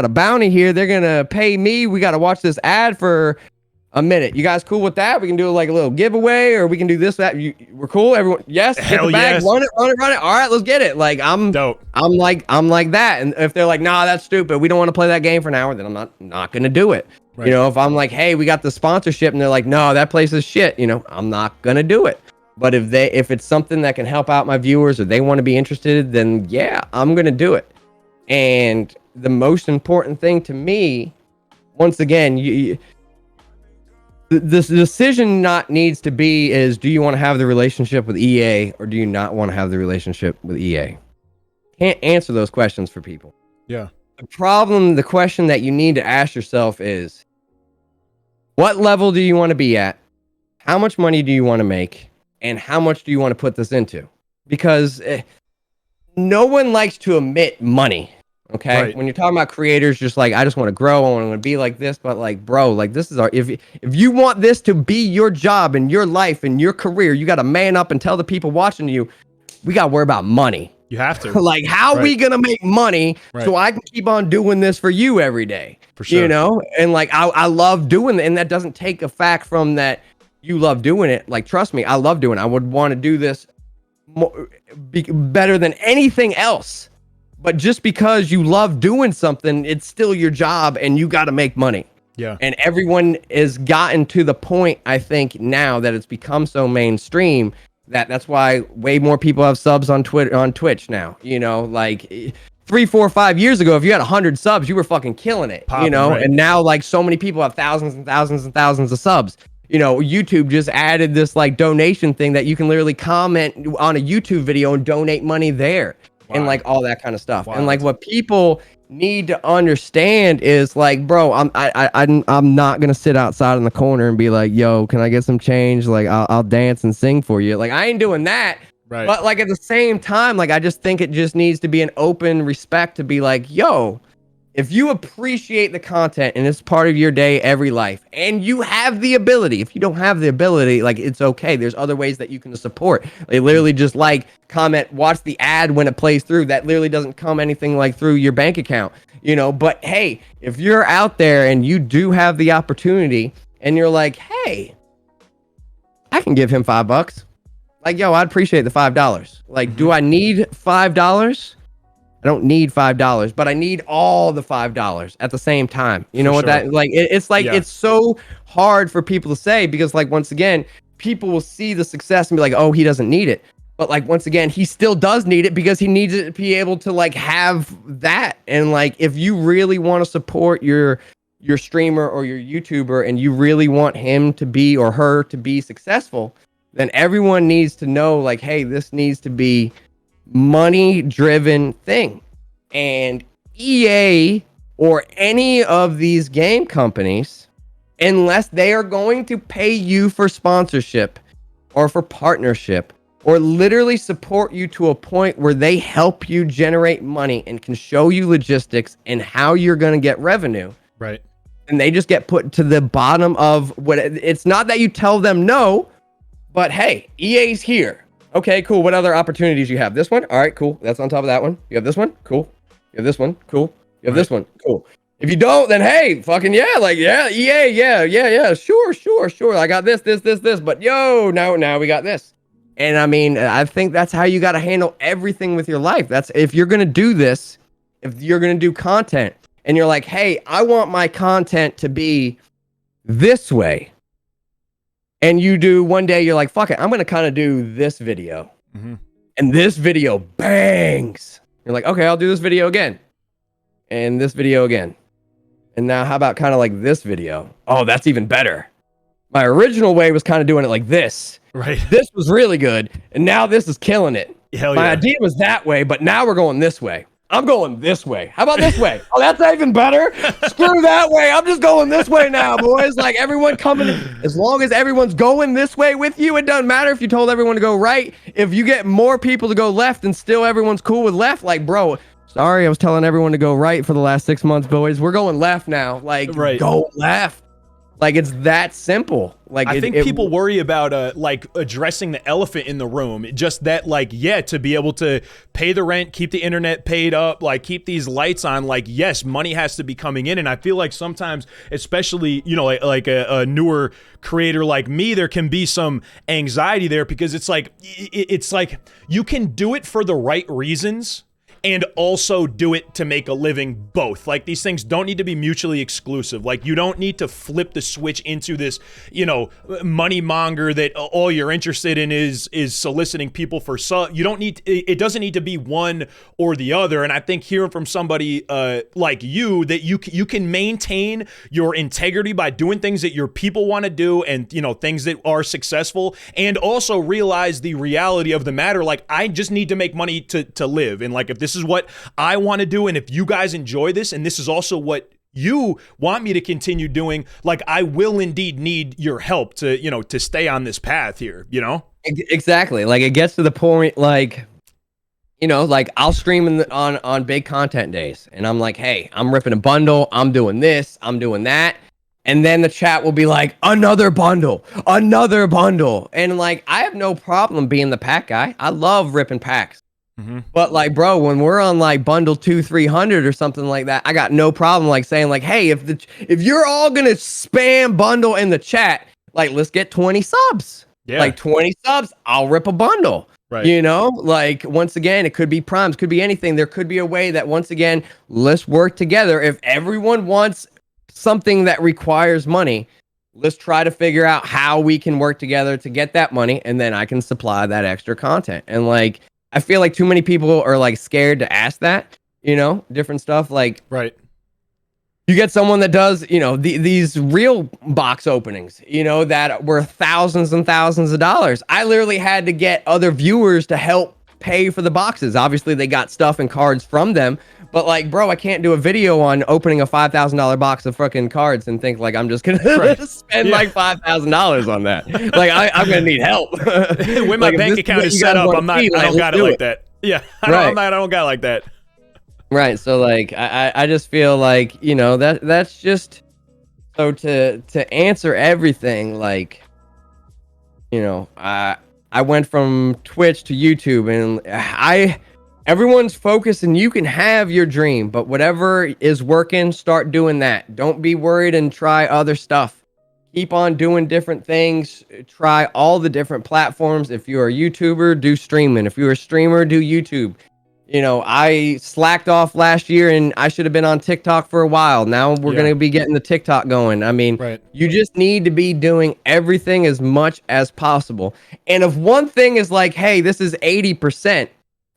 bounty here. They're going to pay me. We got to watch this ad for a minute. You guys cool with that? We can do like a little giveaway, or we can do this, that. We're cool. Everyone. Yes. Get the bag. Yes. Run it. All right, let's get it. Like, I'm dope. I'm like that. And if they're like, nah, that's stupid, we don't want to play that game for an hour, then I'm not going to do it. Right. If I'm like, hey, we got the sponsorship, and they're like, no, that place is shit. I'm not going to do it. But if it's something that can help out my viewers or they want to be interested, then yeah, I'm going to do it. And the most important thing to me, once again, the decision not needs to be is, do you want to have the relationship with EA or do you not want to have the relationship with EA? Can't answer those questions for people. Yeah. The question that you need to ask yourself is, what level do you want to be at? How much money do you want to make? And how much do you want to put this into? Because no one likes to admit money. Okay. Right. When you're talking about creators, just like, I just want to grow, I want to be like this, but like, bro, like this is if you want this to be your job and your life and your career, you got to man up and tell the people watching you, we got to worry about money. You have to. Like, how are we going to make money so I can keep on doing this for you every day? For sure. You know? And like, I love doing it. And that doesn't take a fact from that you love doing it. Like, trust me, I love doing it. I would want to do this better than anything else. But just because you love doing something, it's still your job and you got to make money. Yeah. And everyone has gotten to the point, I think, now that it's become so mainstream that's why way more people have subs on Twitch now. You know, like 3, 4, 5 years ago, if you had 100 subs, you were fucking killing it. Popping, you know, right. And now like so many people have thousands and thousands and thousands of subs. You know, YouTube just added this like donation thing that you can literally comment on a YouTube video and donate money there. Wow. And like all that kind of stuff. Wow. And like what people need to understand is like, bro, I'm not gonna sit outside in the corner and be like, yo, can I get some change? Like I'll dance and sing for you. Like I ain't doing that. Right. But like at the same time, like I just think it just needs to be an open respect to be like, yo, if you appreciate the content and it's part of your day, every life, and you have the ability, if you don't have the ability, like it's okay. There's other ways that you can support. They literally just like, comment, watch the ad when it plays through. That literally doesn't come anything like through your bank account, you know? But hey, if you're out there and you do have the opportunity and you're like, hey, I can give him $5. Like, yo, I'd appreciate the $5. Like, do I need $5? I don't need $5, but I need all the $5 at the same time. You know what that, like, it's like, it's so hard for people to say because like, once again, people will see the success and be like, oh, he doesn't need it. But like, once again, he still does need it because he needs it to be able to like have that. And like, if you really want to support your streamer or your YouTuber and you really want him to be or her to be successful, then everyone needs to know like, hey, this needs to be money driven thing. And EA or any of these game companies, unless they are going to pay you for sponsorship or for partnership or literally support you to a point where they help you generate money and can show you logistics and how you're going to get revenue, right? And they just get put to the bottom of what it's not that you tell them no, but hey, EA's here. Okay, cool. What other opportunities you have? This one? All right, cool. That's on top of that one. You have this one? Cool. You have this one? Cool. You have this one? Cool. If you don't, then hey, fucking yeah, like yeah, EA, yeah, sure. I got this, but yo, now we got this. And I mean, I think that's how you got to handle everything with your life. That's if you're going to do this, if you're going to do content and you're like, hey, I want my content to be this way. And you do one day, you're like, fuck it, I'm going to kind of do this video. Mm-hmm. And this video bangs. You're like, okay, I'll do this video again. And this video again. And now how about kind of like this video? Oh, that's even better. My original way was kind of doing it like this. Right. This was really good. And now this is killing it. Hell My yeah. idea was that way, but now we're going this way. I'm going this way. How about this way? Oh, that's even better. Screw that way. I'm just going this way now, boys. Like everyone coming, as long as everyone's going this way with you, it doesn't matter if you told everyone to go right. If you get more people to go left and still everyone's cool with left, like, bro, sorry, I was telling everyone to go right for the last 6 months, boys. We're going left now. Like, go left. Like, it's that simple. Like, I think people worry about like addressing the elephant in the room. Just that, like, yeah, to be able to pay the rent, keep the internet paid up, like keep these lights on. Like, yes, money has to be coming in, and I feel like sometimes, especially like a newer creator like me, there can be some anxiety there because it's like you can do it for the right reasons. and also do it to make a living both. Like, these things don't need to be mutually exclusive. Like, you don't need to flip the switch into this, money monger that all you're interested in is soliciting people for you don't need, it doesn't need to be one or the other. And I think hearing from somebody like you, that you can maintain your integrity by doing things that your people want to do, and things that are successful, and also realize the reality of the matter. Like, I just need to make money to live, and like, if this is what I want to do, and if you guys enjoy this, and this is also what you want me to continue doing, like, I will indeed need your help to stay on this path here. Exactly. Like, it gets to the point, like, like, I'll stream on big content days, and I'm like, hey, I'm ripping a bundle, I'm doing this, I'm doing that. And then the chat will be like, another bundle. And like, I have no problem being the pack guy. I love ripping packs. Mm-hmm. But like, bro, when we're on like bundle 200-300 or something like that, I got no problem like saying like, hey, if you're all gonna spam bundle in the chat, like, let's get 20 subs. Yeah. Like 20 subs, I'll rip a bundle. Right. Like, once again, it could be primes, could be anything. There could be a way that, once again, let's work together. If everyone wants something that requires money, let's try to figure out how we can work together to get that money, and then I can supply that extra content. And like, I feel like too many people are like scared to ask that, different stuff. Like, right, you get someone that does, these real box openings, that were thousands and thousands of dollars. I literally had to get other viewers to help pay for the boxes. Obviously, they got stuff and cards from them. But like, bro, I can't do a video on opening a $5,000 box of fucking cards and think like I'm just gonna spend like $5,000 on that. Like, I'm gonna need help. When my bank account is set up, I don't got it like that. Yeah, I don't got it like that. Right. So like, I just feel like that's just so to answer everything. Like, I went from Twitch to YouTube, and everyone's focused, and you can have your dream, but whatever is working, start doing that. Don't be worried and try other stuff. Keep on doing different things. Try all the different platforms. If you're a YouTuber, do streaming. If you're a streamer, do YouTube. I slacked off last year, and I should have been on TikTok for a while. Now we're going to be getting the TikTok going. I mean, You just need to be doing everything as much as possible. And if one thing is like, hey, this is 80%,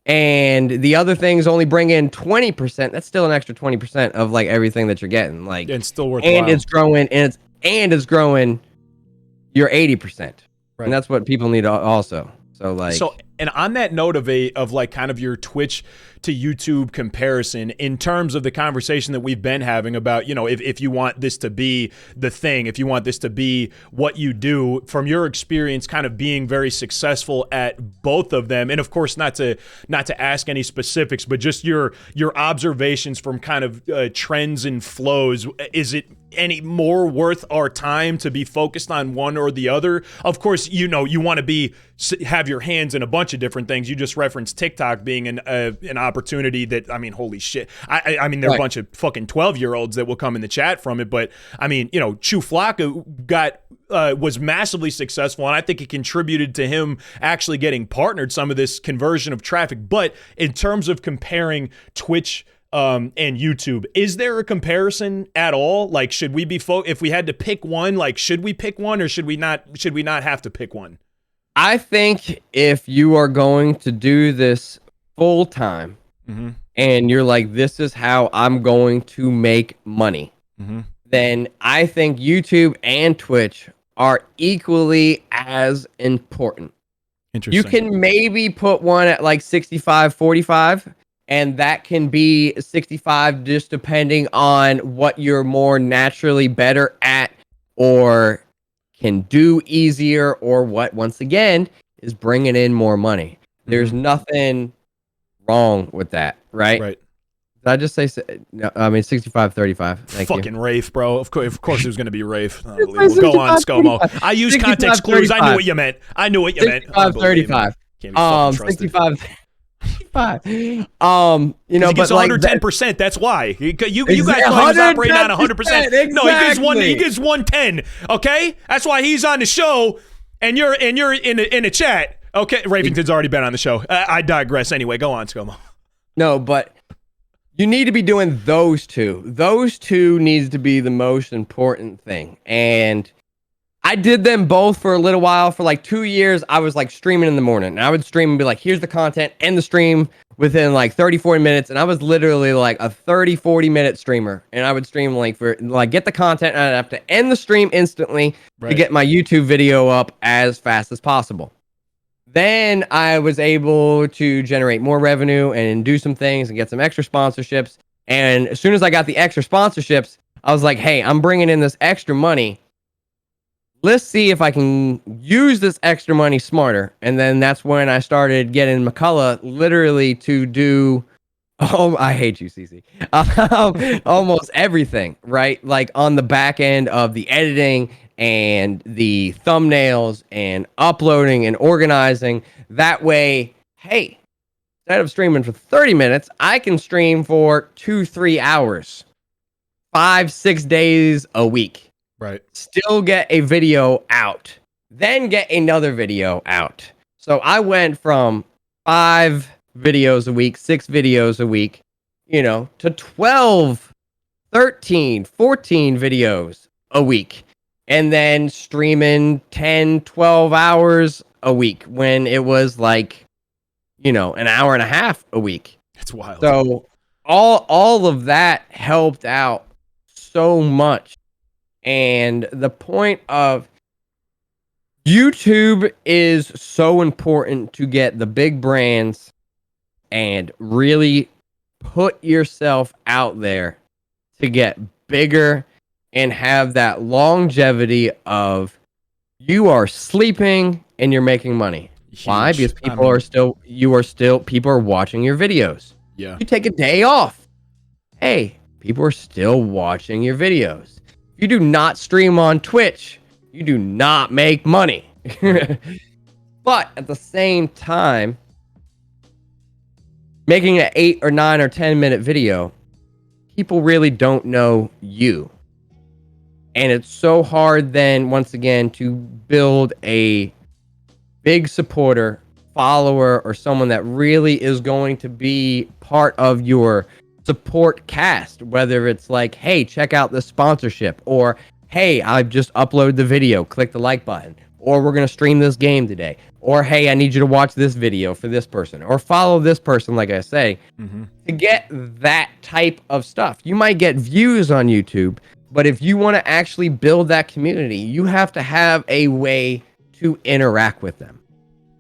and the other things only bring in 20%, that's still an extra 20% of like everything that you're getting. Like, and still worthwhile. And it's growing, and it's growing your 80%. And that's what people need also. So like, and on that note of like kind of your Twitch to YouTube comparison, in terms of the conversation that we've been having about, if you want this to be the thing, if you want this to be what you do, from your experience kind of being very successful at both of them, and of course not to ask any specifics, but just your observations from kind of trends and flows, is it any more worth our time to be focused on one or the other? Of course, you want to have your hands in a bunch of different things. You just referenced TikTok being an opportunity that, I mean, holy shit. I mean, there are a bunch of fucking 12-year-olds that will come in the chat from it, but I mean, Chu Flocka was massively successful, and I think it contributed to him actually getting partnered some of this conversion of traffic. But in terms of comparing Twitch and YouTube, is there a comparison at all? Like, should we be if we had to pick one, like, should we pick one, or should we not have to pick one? I think if you are going to do this full time, and you're like, this is how I'm going to make money, then I think YouTube and Twitch are equally as important. Interesting. You can maybe put one at like 65-45, and that can be 65 just depending on what you're more naturally better at or can do easier, or what, once again, is bringing in more money. There's nothing wrong with that, right? Right. Did I just say, no, I mean, 65-35. Fucking Rafe, bro. Of course it was going to be Rafe. Unbelievable. Go on, Scomo. I use context clues. I knew what you meant. 65-35. 65. He gets 110%. That's why you guys know he's operating on 100%. Exactly. No, he gets 110. Okay, that's why he's on the show, and you're in a chat. Okay, Ravington's already been on the show. I digress. Anyway, go on, Scomo. No, but you need to be doing those two. Those two needs to be the most important thing. And I did them both for a little while. For like 2 years, I was like streaming in the morning. And I would stream and be like, here's the content, end the stream within like 30, 40 minutes. And I was literally like a 30, 40-minute streamer. And I would stream like for like get the content and I'd have to end the stream instantly to get my YouTube video up as fast as possible. Then I was able to generate more revenue and do some things and get some extra sponsorships. And as soon as I got the extra sponsorships, I was like, hey, I'm bringing in this extra money. Let's see if I can use this extra money smarter. And then that's when I started getting McCullough literally to do, oh, I hate you, Cece. Almost everything, right? Like on the back end of the editing and the thumbnails and uploading and organizing. That way, hey, instead of streaming for 30 minutes, I can stream for 2-3 hours, 5-6 days a week. Right. Still get a video out, then get another video out. So I went from 5 videos a week, 6 videos a week, to 12, 13, 14 videos a week. And then streaming 10, 12 hours a week when it was like, an hour and a half a week. It's wild. So all of that helped out so much. And the point of YouTube is so important to get the big brands and really put yourself out there to get bigger and have that longevity of you are sleeping and you're making money. Huge. Why? Because people are watching your videos. Yeah. You take a day off. Hey, people are still watching your videos. If you do not stream on Twitch, you do not make money. But at the same time, making an 8 or 9 or 10 minute video, people really don't know you. And it's so hard then, once again, to build a big supporter, follower, or someone that really is going to be part of your support cast. Whether it's like, hey, check out this sponsorship, or hey, I've just uploaded the video, click the like button, or we're going to stream this game today, or hey, I need you to watch this video for this person, or follow this person, like I say, to get that type of stuff. You might get views on YouTube, but if you want to actually build that community, you have to have a way to interact with them.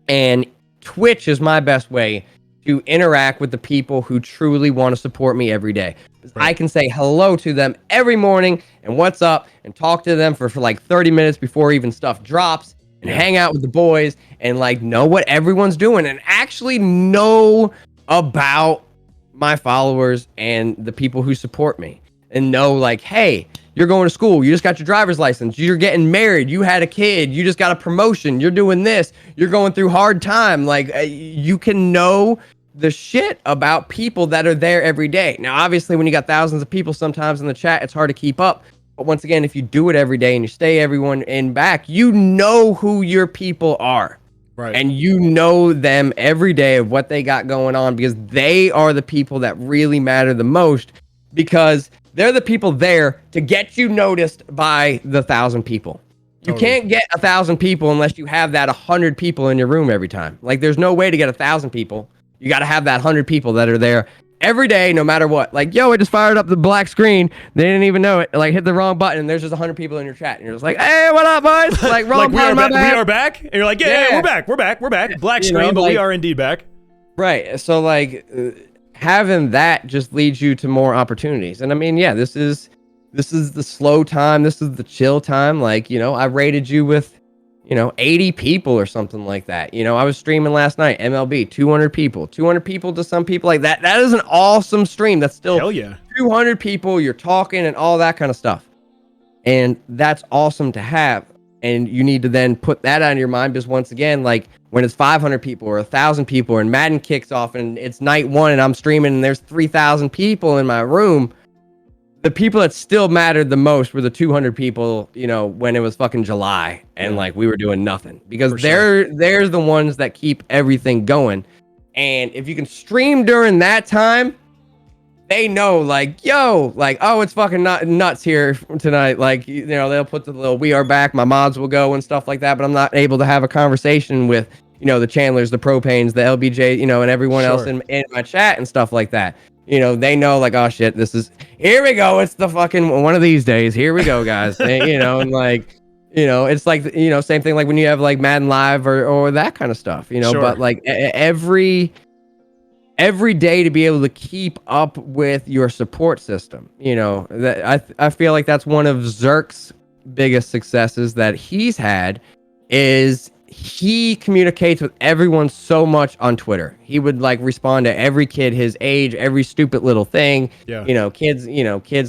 And Twitch is my best way to interact with the people who truly want to support me every day. Right. I can say hello to them every morning and what's up and talk to them for like 30 minutes before even stuff drops and hang out with the boys and like know what everyone's doing and actually know about my followers and the people who support me and know like, hey, you're going to school. You just got your driver's license. You're getting married. You had a kid. You just got a promotion. You're doing this. You're going through hard time. Like you can know the shit about people that are there every day. Now, obviously, when you got thousands of people sometimes in the chat, it's hard to keep up. But once again, if you do it every day and you stay everyone in back, you know who your people are. Right. And you know them every day of what they got going on because they are the people that really matter the most because they're the people there to get you noticed by the 1,000 people. You can't get 1,000 people unless you have that 100 people in your room every time. Like, there's no way to get 1,000 people. You got to have that 100 people that are there every day, no matter what. Like, yo, I just fired up the black screen. They didn't even know it. Like, hit the wrong button, and there's just 100 people in your chat. And you're just like, hey, what up, boys? Like, wrong button, my bad. We are back? And you're like, yeah, we're back. Black screen, but we are indeed back. Right. So, like, having that just leads you to more opportunities. And I mean, yeah, this is the slow time. This is the chill time. Like, I rated you with, 80 people or something like that. I was streaming last night, MLB, 200 people to some people like that. That is an awesome stream. That's still hell yeah. 200 people. You're talking and all that kind of stuff. And that's awesome to have. And you need to then put that on your mind because once again, like when it's 500 people or 1,000 people and Madden kicks off and it's night one and I'm streaming and there's 3,000 people in my room, the people that still mattered the most were the 200 people, when it was fucking July and like we were doing nothing because they're the ones that keep everything going. And if you can stream during that time, they know, like, yo, like, oh, it's fucking nuts here tonight. Like, you know, they'll put the little "we are back," my mods will go and stuff like that, but I'm not able to have a conversation with, you know, the Chandlers, the Propanes, the LBJ, you know, and everyone else in my chat and stuff like that. You know, they know, like, oh shit, here we go. It's the fucking one of these days. Here we go, guys. You know, and like, you know, it's like, you know, same thing like when you have like Madden Live or that kind of stuff, you know, but like every day to be able to keep up with your support system, you know, that I feel like that's one of Zerk's biggest successes that he's had is he communicates with everyone so much on Twitter. He would like respond to every kid his age, every stupid little thing. Yeah. You know, kids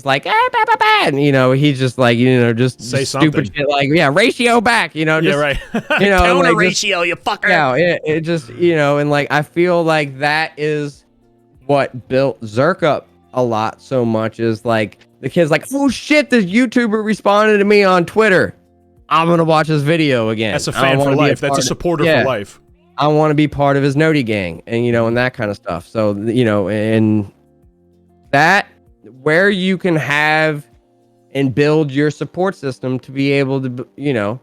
like, bah, bah, bah, bah. And, you know, he's just like, you know, just say stupid something. shit like, yeah, ratio back, you know, just, yeah, right. You know, counter like, ratio, you fucker. Yeah, it just, you know, and like I feel like that is what built Zerk up a lot so much is like the kids like, oh shit, this YouTuber responded to me on Twitter. I'm gonna watch his video again. That's a fan for life. That's a supporter for life. I want to be part of his Noti gang, and you know, and that kind of stuff. So you know, and that where you can have and build your support system to be able to, you know,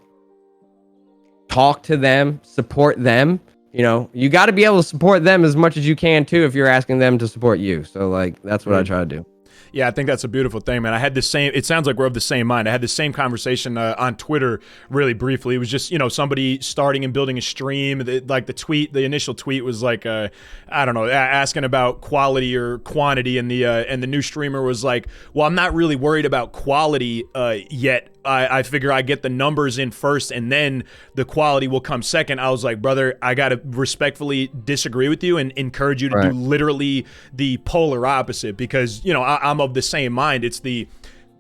talk to them, support them. You know, you got to be able to support them as much as you can too if you're asking them to support you. So like that's what I try to do. Yeah, I think that's a beautiful thing, man. I had the same, it sounds like we're of the same mind. I had the same conversation on Twitter really briefly. It was just, you know, somebody starting and building a stream. Like the initial tweet was like, I don't know, asking about quality or quantity. And the new streamer was like, well, I'm not really worried about quality yet. I figure I get the numbers in first and then the quality will come second. I was like, brother, I got to respectfully disagree with you and encourage you to do literally the polar opposite because, you know, I'm of the same mind. It's the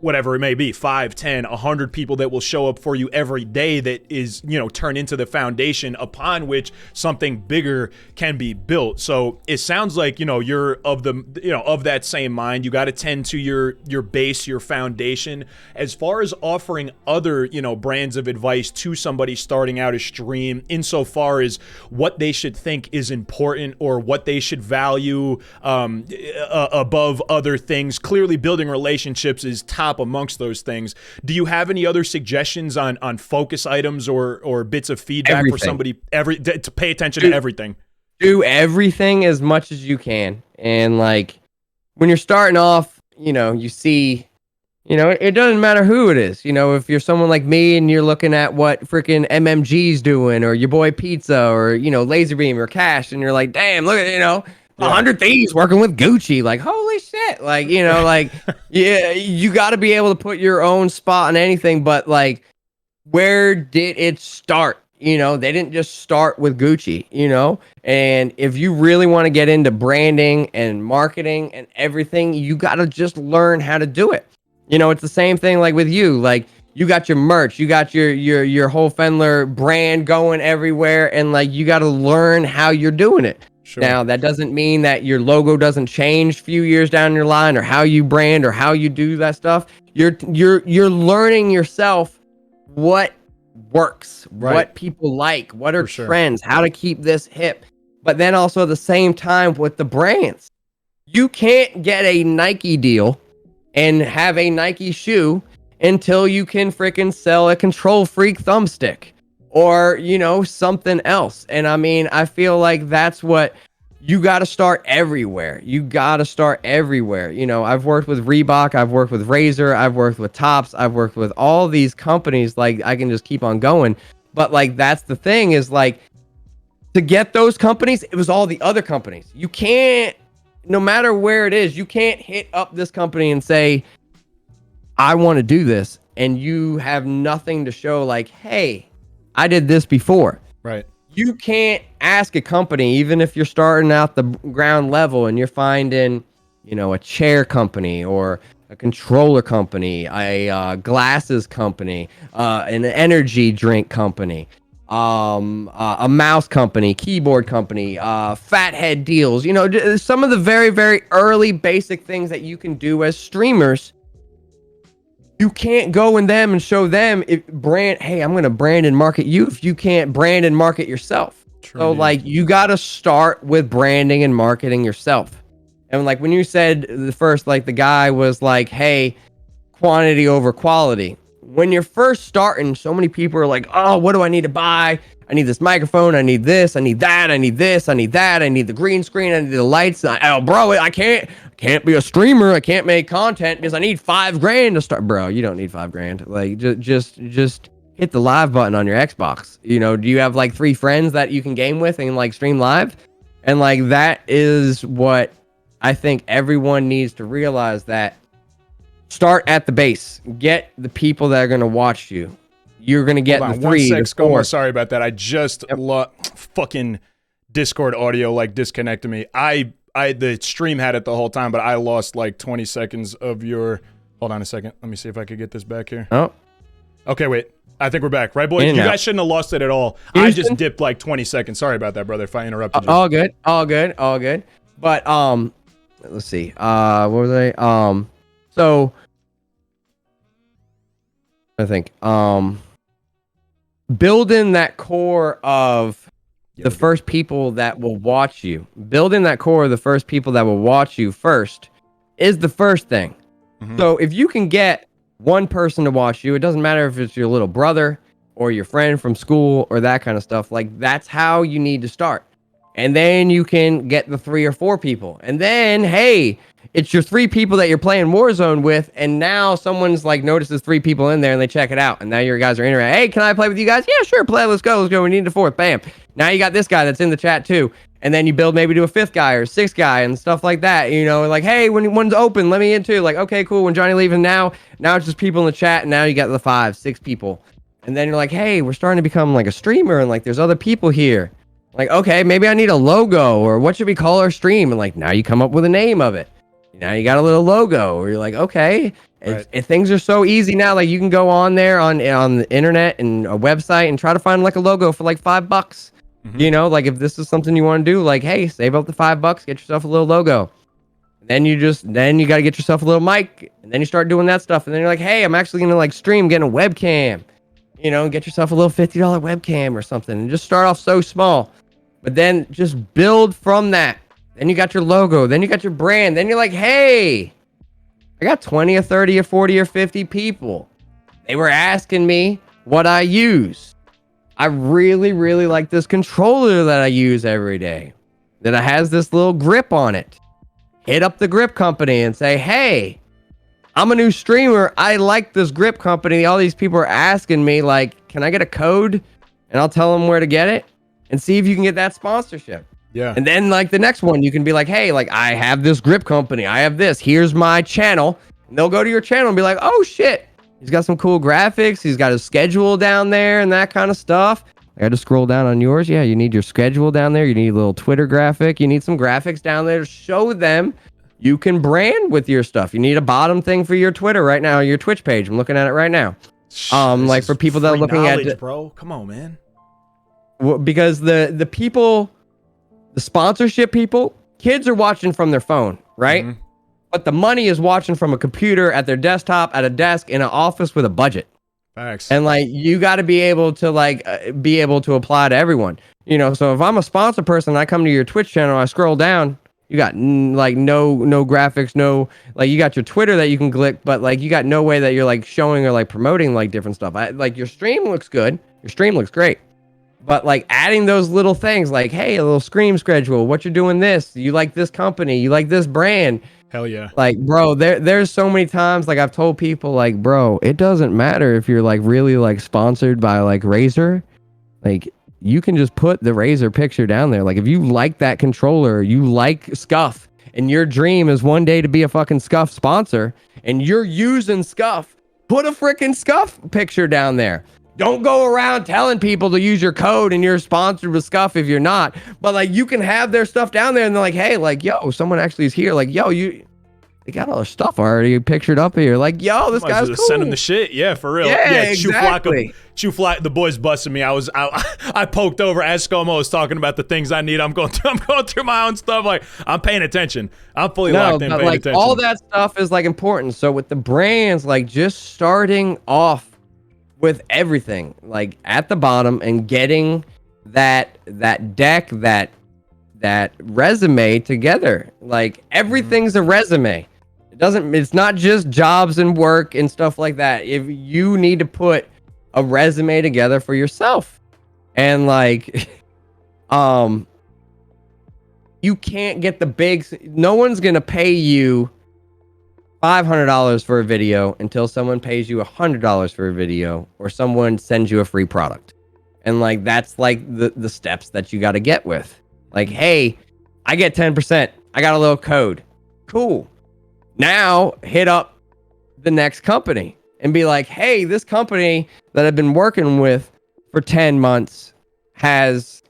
whatever it may be, 5, 10, 100 people that will show up for you every day that is, you know, turn into the foundation upon which something bigger can be built. So it sounds like, you know, you're of the, you know, of that same mind. You got to tend to your base, your foundation. As far as offering other, you know, brands of advice to somebody starting out a stream insofar as what they should think is important or what they should value above other things. Clearly building relationships is top amongst those things. Do you have any other suggestions on focus items or bits of feedback for somebody to pay attention to everything? Do everything as much as you can. And like when you're starting off, you know, you see, you know, it doesn't matter who it is. You know, if you're someone like me and you're looking at what freaking MMG's doing or your boy Pizza or, you know, Laserbeam or Cash and you're like, damn, look at, you know, 100 Thieves working with Gucci, like holy shit, like, you know, like yeah, you got to be able to put your own spot on anything. But like, where did it start? You know, they didn't just start with Gucci, you know. And if you really want to get into branding and marketing and everything, you got to just learn how to do it. You know, it's the same thing like with you, like you got your merch, you got your whole Fendler brand going everywhere, and like you got to learn how you're doing it. Sure. Now, that doesn't mean that your logo doesn't change a few years down your line or how you brand or how you do that stuff. You're learning yourself what works, what people like, what are trends, how to keep this hip. But then also at the same time with the brands, you can't get a Nike deal and have a Nike shoe until you can freaking sell a Control Freak thumbstick. Or, you know, something else. And I mean, I feel like that's what you got to start everywhere. You got to start everywhere. You know, I've worked with Reebok, I've worked with Razer, I've worked with Topps, I've worked with all these companies. Like, I can just keep on going. But like, that's the thing is like, to get those companies, it was all the other companies. You can't, no matter where it is, you can't hit up this company and say, I want to do this. And you have nothing to show like, hey, I did this before. Right. You can't ask a company, even if you're starting out the ground level and you're finding, you know, a chair company or a controller company, a glasses company, an energy drink company, a mouse company, keyboard company, fathead deals, you know, some of the very, very early basic things that you can do as streamers. You can't go in them and show them hey, I'm going to brand and market you if you can't brand and market yourself. True So indeed. like you got to start with branding and marketing yourself. And like when you said the first, like the guy was like, hey, quantity over quality. When you're first starting, so many people are like, oh, what do I need to buy? I need this microphone. I need this. I need that. I need this. I need that. I need the green screen. I need the lights. Oh, bro, I can't be a streamer. I can't make content because I need $5,000 to start. Bro, you don't need $5,000. Like just hit the live button on your Xbox. You know, do you have like 3 friends that you can game with and like stream live? And like that is what I think everyone needs to realize, that start at the base. Get the people that are going to watch you. You're going to get the 3 to 4. Sorry about that. I just fucking Discord audio like disconnected me. The stream had it the whole time, but I lost like 20 seconds of your. Hold on a second. Let me see if I could get this back here. Oh. Okay, wait. I think we're back. Right, boys? You guys shouldn't have lost it at all. I just dipped like 20 seconds. Sorry about that, brother, if I interrupted you. All good. But let's see. What were they? So I think building that core of the first people that will watch you. Building that core of the first people that will watch you first is the first thing. So if you can get one person to watch you, it doesn't matter if it's your little brother or your friend from school or that kind of stuff. Like that's how you need to start. And then you can get the 3 or 4 people. And then, hey, it's your 3 people that you're playing Warzone with. And now someone's like notices 3 people in there and they check it out. And now your guys are interacting. Hey, can I play with you guys? Yeah, sure. Play. Let's go. We need the 4th. Bam. Now you got this guy that's in the chat too. And then you build maybe to a 5th guy or 6th guy and stuff like that. You know, like, hey, when one's open, let me in too. Like, okay, cool. When Johnny leaving now it's just people in the chat. And now you got the 5, 6 people. And then you're like, hey, we're starting to become like a streamer. And like, there's other people here. Like, okay, maybe I need a logo, or what should we call our stream? And like, now you come up with a name of it. Now you got a little logo, or you're like, okay, if things are so easy now, like you can go on there on the internet and a website and try to find like a logo for like $5. You know, like if this is something you want to do, like, hey, save up the $5, get yourself a little logo. Then you got to get yourself a little mic, and then you start doing that stuff. And then you're like, hey, I'm actually going to like stream getting a webcam, you know, get yourself a little $50 webcam or something, and just start off so small. But then just build from that. Then you got your logo. Then you got your brand. Then you're like, hey, I got 20 or 30 or 40 or 50 people. They were asking me what I use. I really, really like this controller that I use every day, that has this little grip on it. Hit up the grip company and say, hey, I'm a new streamer. I like this grip company. All these people are asking me, like, can I get a code? And I'll tell them where to get it. And see if you can get that sponsorship. Yeah. And then like the next one, you can be like, hey, like I have this grip company. I have this. Here's my channel. And they'll go to your channel and be like, oh shit, he's got some cool graphics. He's got his schedule down there and that kind of stuff. I got to scroll down on yours. Yeah, you need your schedule down there. You need a little Twitter graphic. You need some graphics down there to show them you can brand with your stuff. You need a bottom thing for your Twitter right now, your Twitch page. I'm looking at it right now. Like for people that are looking at it, bro. Come on, man. Because the people, the sponsorship people, kids are watching from their phone, right? But the money is watching from a computer at their desktop, at a desk, in an office with a budget. Thanks. And like you got to be able to apply to everyone. You know, so if I'm a sponsor person, I come to your Twitch channel, I scroll down, you got like no graphics, no, like you got your Twitter that you can click, but like you got no way that you're like showing or like promoting like different stuff. Like your stream looks good, your stream looks great. But like adding those little things like, hey, a little scream schedule, what you're doing this, you like this company, you like this brand. Hell yeah. Like, bro, there's so many times like I've told people like, bro, it doesn't matter if you're like really like sponsored by like Razer. Like you can just put the Razer picture down there. Like if you like that controller, you like Scuff, and your dream is one day to be a fucking Scuff sponsor and you're using Scuff, put a freaking Scuff picture down there. Don't go around telling people to use your code and you're sponsored with Scuff if you're not. But like you can have their stuff down there and they're like, hey, like, yo, someone actually is here. Like, yo, they got all their stuff already pictured up here. Like, yo, this guy's cool. Send them the shit. Yeah, for real. Yeah, exactly. The boys busted me. I poked over as Scomo was talking about the things I need. I'm going through my own stuff. Like I'm paying attention. I'm fully locked in, paying like, attention. All that stuff is like important. So with the brands, like just starting off with everything like at the bottom and getting that deck, that resume together. Like everything's a resume. It's not just jobs and work and stuff like that. If you need to put a resume together for yourself, and like you can't get the big, no one's gonna pay you $500 for a video until someone pays you $100 for a video, or someone sends you a free product. And like that's like the steps that you got to get with. Like, hey, I get 10%. I got a little code. Cool. Now hit up the next company and be like, hey, this company that I've been working with for 10 months has,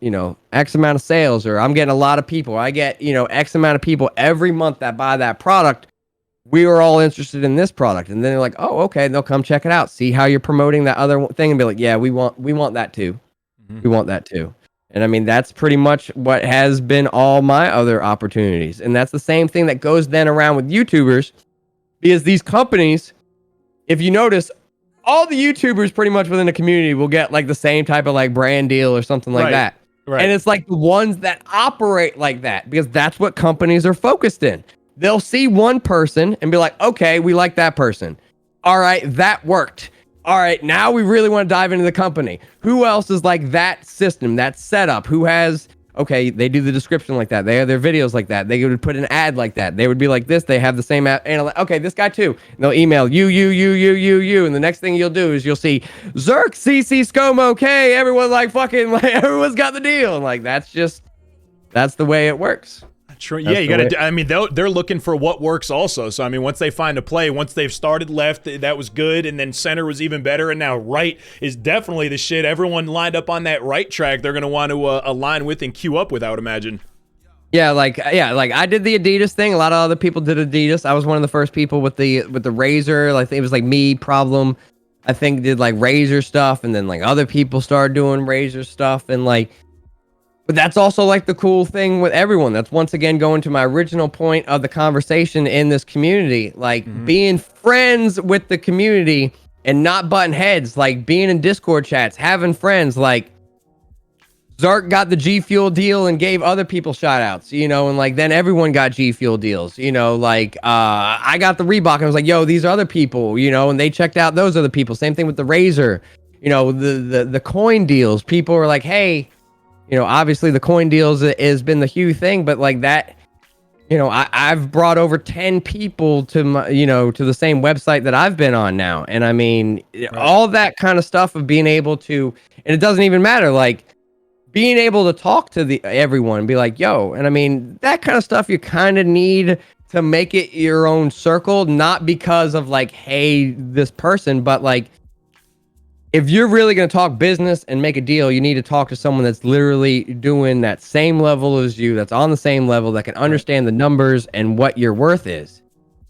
X amount of sales, or I'm getting a lot of people. I get, X amount of people every month that buy that product. We are all interested in this product. And then they're like, oh, okay. They'll come check it out. See how you're promoting that other thing, and be like, yeah, we want that too. Mm-hmm. We want that too. And I mean, that's pretty much what has been all my other opportunities. And that's the same thing that goes then around with YouTubers, because these companies, if you notice, all the YouTubers pretty much within the community will get like the same type of like brand deal or something like that. Right. And it's like the ones that operate like that, because that's what companies are focused in. They'll see one person and be like, okay, we like that person. All right, that worked. All right, now we really want to dive into the company. Who else is like that system, that setup? Who has, okay, they do the description like that. They have their videos like that. They would put an ad like that. They would be like this. They have the same ad. And like, okay, this guy too. And they'll email you. And the next thing you'll do is you'll see Zerk, CC, Scomo, K. Everyone like fucking, like everyone's got the deal. And like, that's the way it works. True. Yeah, you got to. I mean, they're looking for what works also. So I mean, once they find a play, once they've started left, that was good, and then center was even better, and now right is definitely the shit. Everyone lined up on that right track, they're gonna want to align with and queue up with, I would imagine. Yeah, like I did the Adidas thing. A lot of other people did Adidas. I was one of the first people with the Razor. Like it was like me, Problem, I think, did like Razor stuff, and then like other people started doing Razor stuff, and like. But that's also like the cool thing with everyone. That's once again going to my original point of the conversation in this community, like being friends with the community and not butting heads, like being in Discord chats, having friends. Like Zark got the G Fuel deal and gave other people shout outs, and like then everyone got G Fuel deals, like I got the Reebok and I was like, yo, these are other people, and they checked out those other people. Same thing with the Razor, the coin deals. People were like, hey, obviously the coin deals has been the huge thing, but like that, I've brought over 10 people to my, to the same website that I've been on now. And I mean, all that kind of stuff of being able to, and it doesn't even matter, like being able to talk to everyone and be like, yo, and I mean, that kind of stuff you kind of need to make it your own circle, not because of like, hey, this person, but like, if you're really going to talk business and make a deal, you need to talk to someone that's literally doing that same level as you, that's on the same level, that can understand the numbers and what your worth is.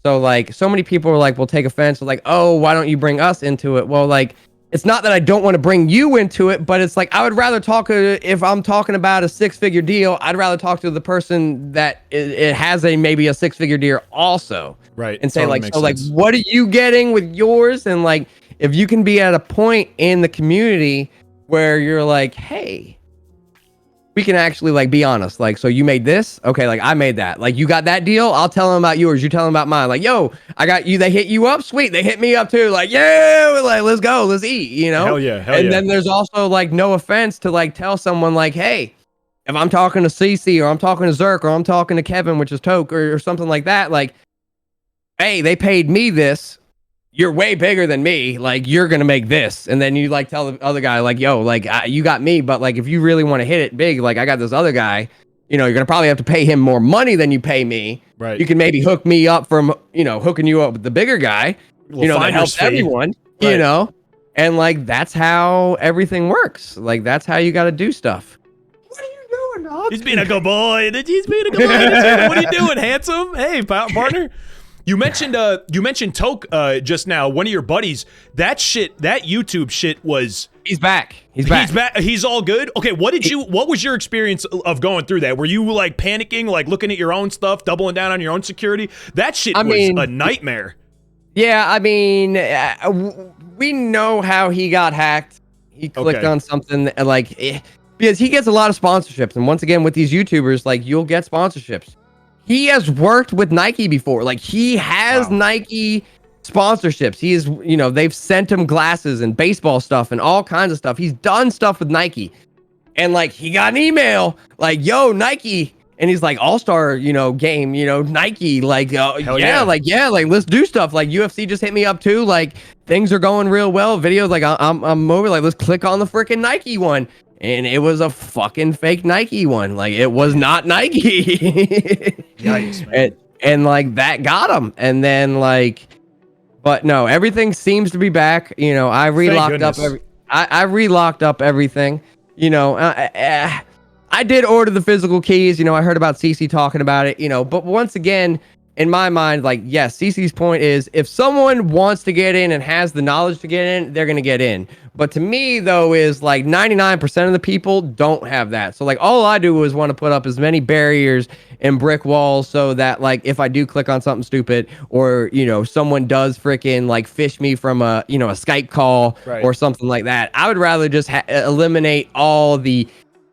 So like, so many people are like, will take offense, like, oh, why don't you bring us into it? Well, like, it's not that I don't want to bring you into it, but it's like, I would rather talk, if I'm talking about a 6-figure deal, I'd rather talk to the person that it has maybe a 6-figure deal also. Right. And say totally like, so sense. Like, what are you getting with yours? And like, if you can be at a point in the community where you're like, hey, we can actually like be honest. Like, so you made this? Okay, like I made that. Like you got that deal? I'll tell them about yours. You tell them about mine. Like, yo, I got you. They hit you up? Sweet. They hit me up too. Like, yeah, we're like, let's go. Let's eat, Hell yeah. And then there's also like no offense to like tell someone like, hey, if I'm talking to CC or I'm talking to Zerk or I'm talking to Kevin, which is Toke or something like that, like, hey, they paid me this. You're way bigger than me. Like, you're going to make this. And then you like tell the other guy, like, yo, like you got me. But like, if you really want to hit it big, like I got this other guy, you're going to probably have to pay him more money than you pay me. Right. You can maybe hook me up from, hooking you up with the bigger guy, that helps everyone, right. And like, that's how everything works. Like, that's how you got to do stuff. What are you doing, dog? He's being a good boy. He's being a good boy. What are you doing, handsome? Hey, partner. You mentioned Toke just now, one of your buddies. That YouTube shit was... He's back. He's all good? Okay, what was your experience of going through that? Were you like panicking, like looking at your own stuff, doubling down on your own security? That shit was a nightmare. Yeah, I mean, we know how he got hacked. He clicked on something like... because he gets a lot of sponsorships. And once again, with these YouTubers, like you'll get sponsorships. He has worked with Nike before. Like he has Nike sponsorships. He is, you know, they've sent him glasses and baseball stuff and all kinds of stuff. He's done stuff with Nike. And like he got an email like, yo, Nike. And he's like, all-star, you know, game, you know, Nike, like, yeah, like, let's do stuff. Like UFC just hit me up too. Like things are going real well. Videos, like I'm over, like, let's click on the freaking Nike one. And it was a fucking fake Nike one. Like it was not Nike. Yikes, man. And like that got him. And then like, but no, everything seems to be back. You know, I relocked up I relocked up everything. You know, I did order the physical keys. You know, I heard about CC talking about it, you know, but once again, in my mind, like, yes, CC's point is if someone wants to get in and has the knowledge to get in, they're going to get in. But to me, though, is like 99% of the people don't have that. So like all I do is want to put up as many barriers and brick walls so that like if I do click on something stupid or, you know, someone does freaking like fish me from a, you know, a Skype call or something like that, I would rather just eliminate all the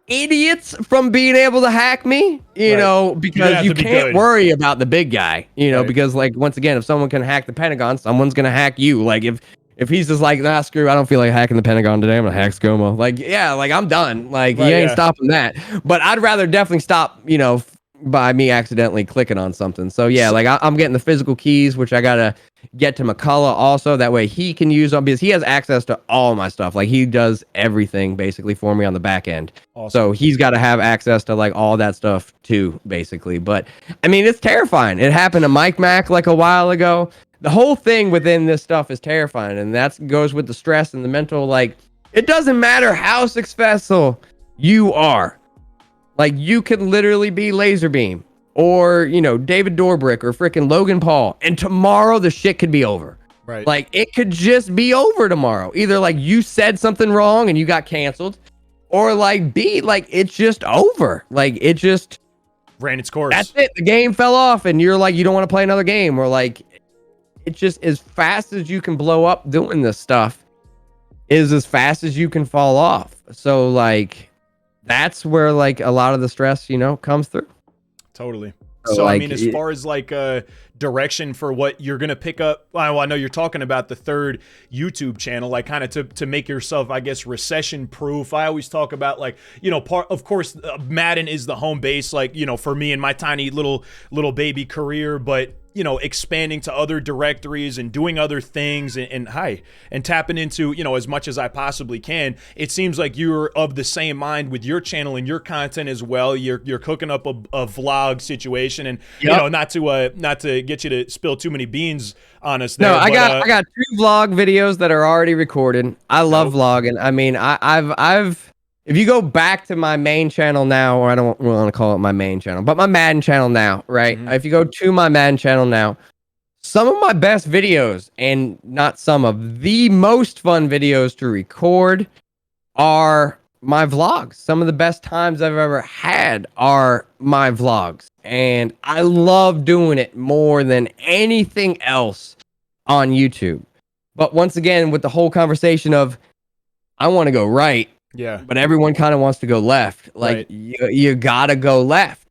idiots from being able to hack me, you know, because you can't worry about the big guy, you know, because like once again, if someone can hack the Pentagon, someone's gonna hack you. Like if he's just like, nah, screw, I don't feel like hacking the Pentagon today, I'm gonna hack Scomo. Like, yeah, like I'm done. Like you ain't stopping that. But I'd rather definitely stop, you know, by me accidentally clicking on something. So yeah, like I'm getting the physical keys, which I gotta get to McCullough also. That way he can use them because he has access to all my stuff. Like he does everything basically for me on the back end. Awesome. So he's got to have access to like all that stuff too, basically. But I mean, it's terrifying. It happened to Mike Mack like a while ago. The whole thing within this stuff is terrifying, and that goes with the stress and the mental. Like it doesn't matter how successful you are. Like you could literally be Laserbeam or, you know, David Dobrik or freaking Logan Paul. And tomorrow the shit could be over. Right. Like it could just be over tomorrow. Either like you said something wrong and you got canceled, or like B, like it's just over. Like it just ran its course. That's it. The game fell off and you're like, you don't want to play another game, or like it just as fast as you can blow up doing this stuff is as fast as you can fall off. So like that's where like a lot of the stress, you know, comes through. Totally. So like, I mean, as far as like direction for what you're gonna pick up, well, I know you're talking about the third YouTube channel, like kind of to make yourself, I guess, recession proof. I always talk about like, you know, of course, Madden is the home base, like, you know, for me and my tiny little baby career, but you know, expanding to other directories and doing other things and tapping into, you know, as much as I possibly can. It seems like you're of the same mind with your channel and your content as well. You're cooking up a vlog situation, and you know, not to get you to spill too many beans on us there. No, I got 2 vlog videos that are already recorded. I love vlogging. I mean, I've if you go back to my main channel now, or I don't want to call it my main channel, but my Madden channel now, right? If you go to my Madden channel now, some of my best videos, and not some of the most fun videos to record, are my vlogs. Some of the best times I've ever had are my vlogs. And I love doing it more than anything else on YouTube. But once again, with the whole conversation of, I want to go right. Yeah. But everyone kind of wants to go left. Like you gotta go left.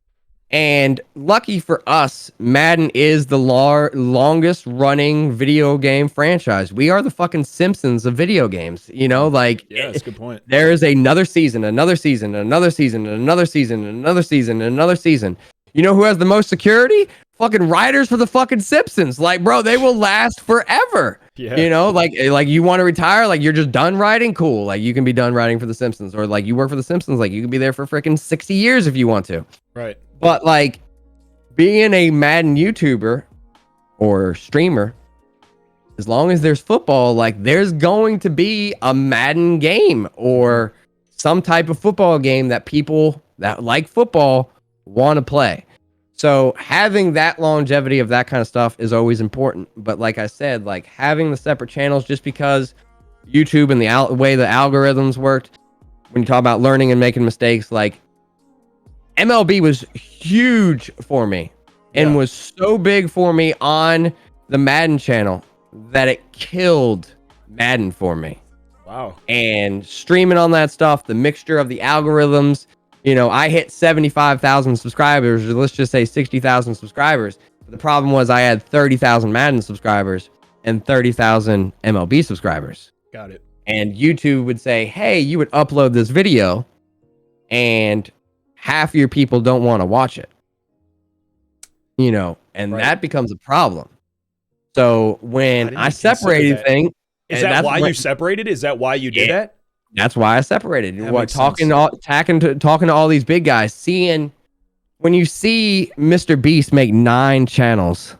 And lucky for us, Madden is the longest running video game franchise. We are the fucking Simpsons of video games. You know, like that's a good point. There is another season, another season, another season, another season, another season, another season. You know who has the most security? Fucking writers for the fucking Simpsons. Like, bro, they will last forever. Yeah. You know, like you want to retire, like you're just done writing, cool. Like you can be done writing for the Simpsons, or like you work for the Simpsons, like you can be there for freaking 60 years if you want to. Right. But like being a Madden YouTuber or streamer, as long as there's football, like there's going to be a Madden game or some type of football game that people that like football want to play. So having that longevity of that kind of stuff is always important. But like I said, like having the separate channels, just because YouTube and the way the algorithms worked, when you talk about learning and making mistakes, like MLB was huge for me and was so big for me on the Madden channel that it killed Madden for me. Wow. And streaming on that stuff, the mixture of the algorithms, I hit 75,000 subscribers, or let's just say 60,000 subscribers. But the problem was I had 30,000 Madden subscribers and 30,000 MLB subscribers. Got it. And YouTube would say, hey, you would upload this video and half your people don't want to watch it. And right. that becomes a problem. So when I separated things, is that why you separated? Is that why you did that? That's why I separated. Talking to all these big guys, when you see Mr. Beast make 9 channels,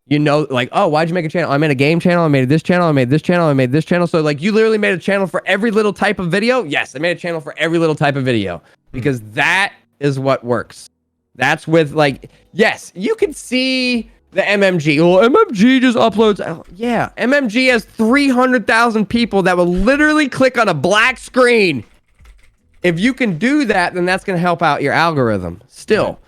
like, oh, why'd you make a channel? I made a game channel. I made this channel. I made this channel. I made this channel. So like, you literally made a channel for every little type of video. Yes, I made a channel for every little type of video because that is what works. That's with like, yes, you can see the MMG. Well, MMG just uploads. Oh, yeah, MMG has 300,000 people that will literally click on a black screen. If you can do that, then that's going to help out your algorithm still.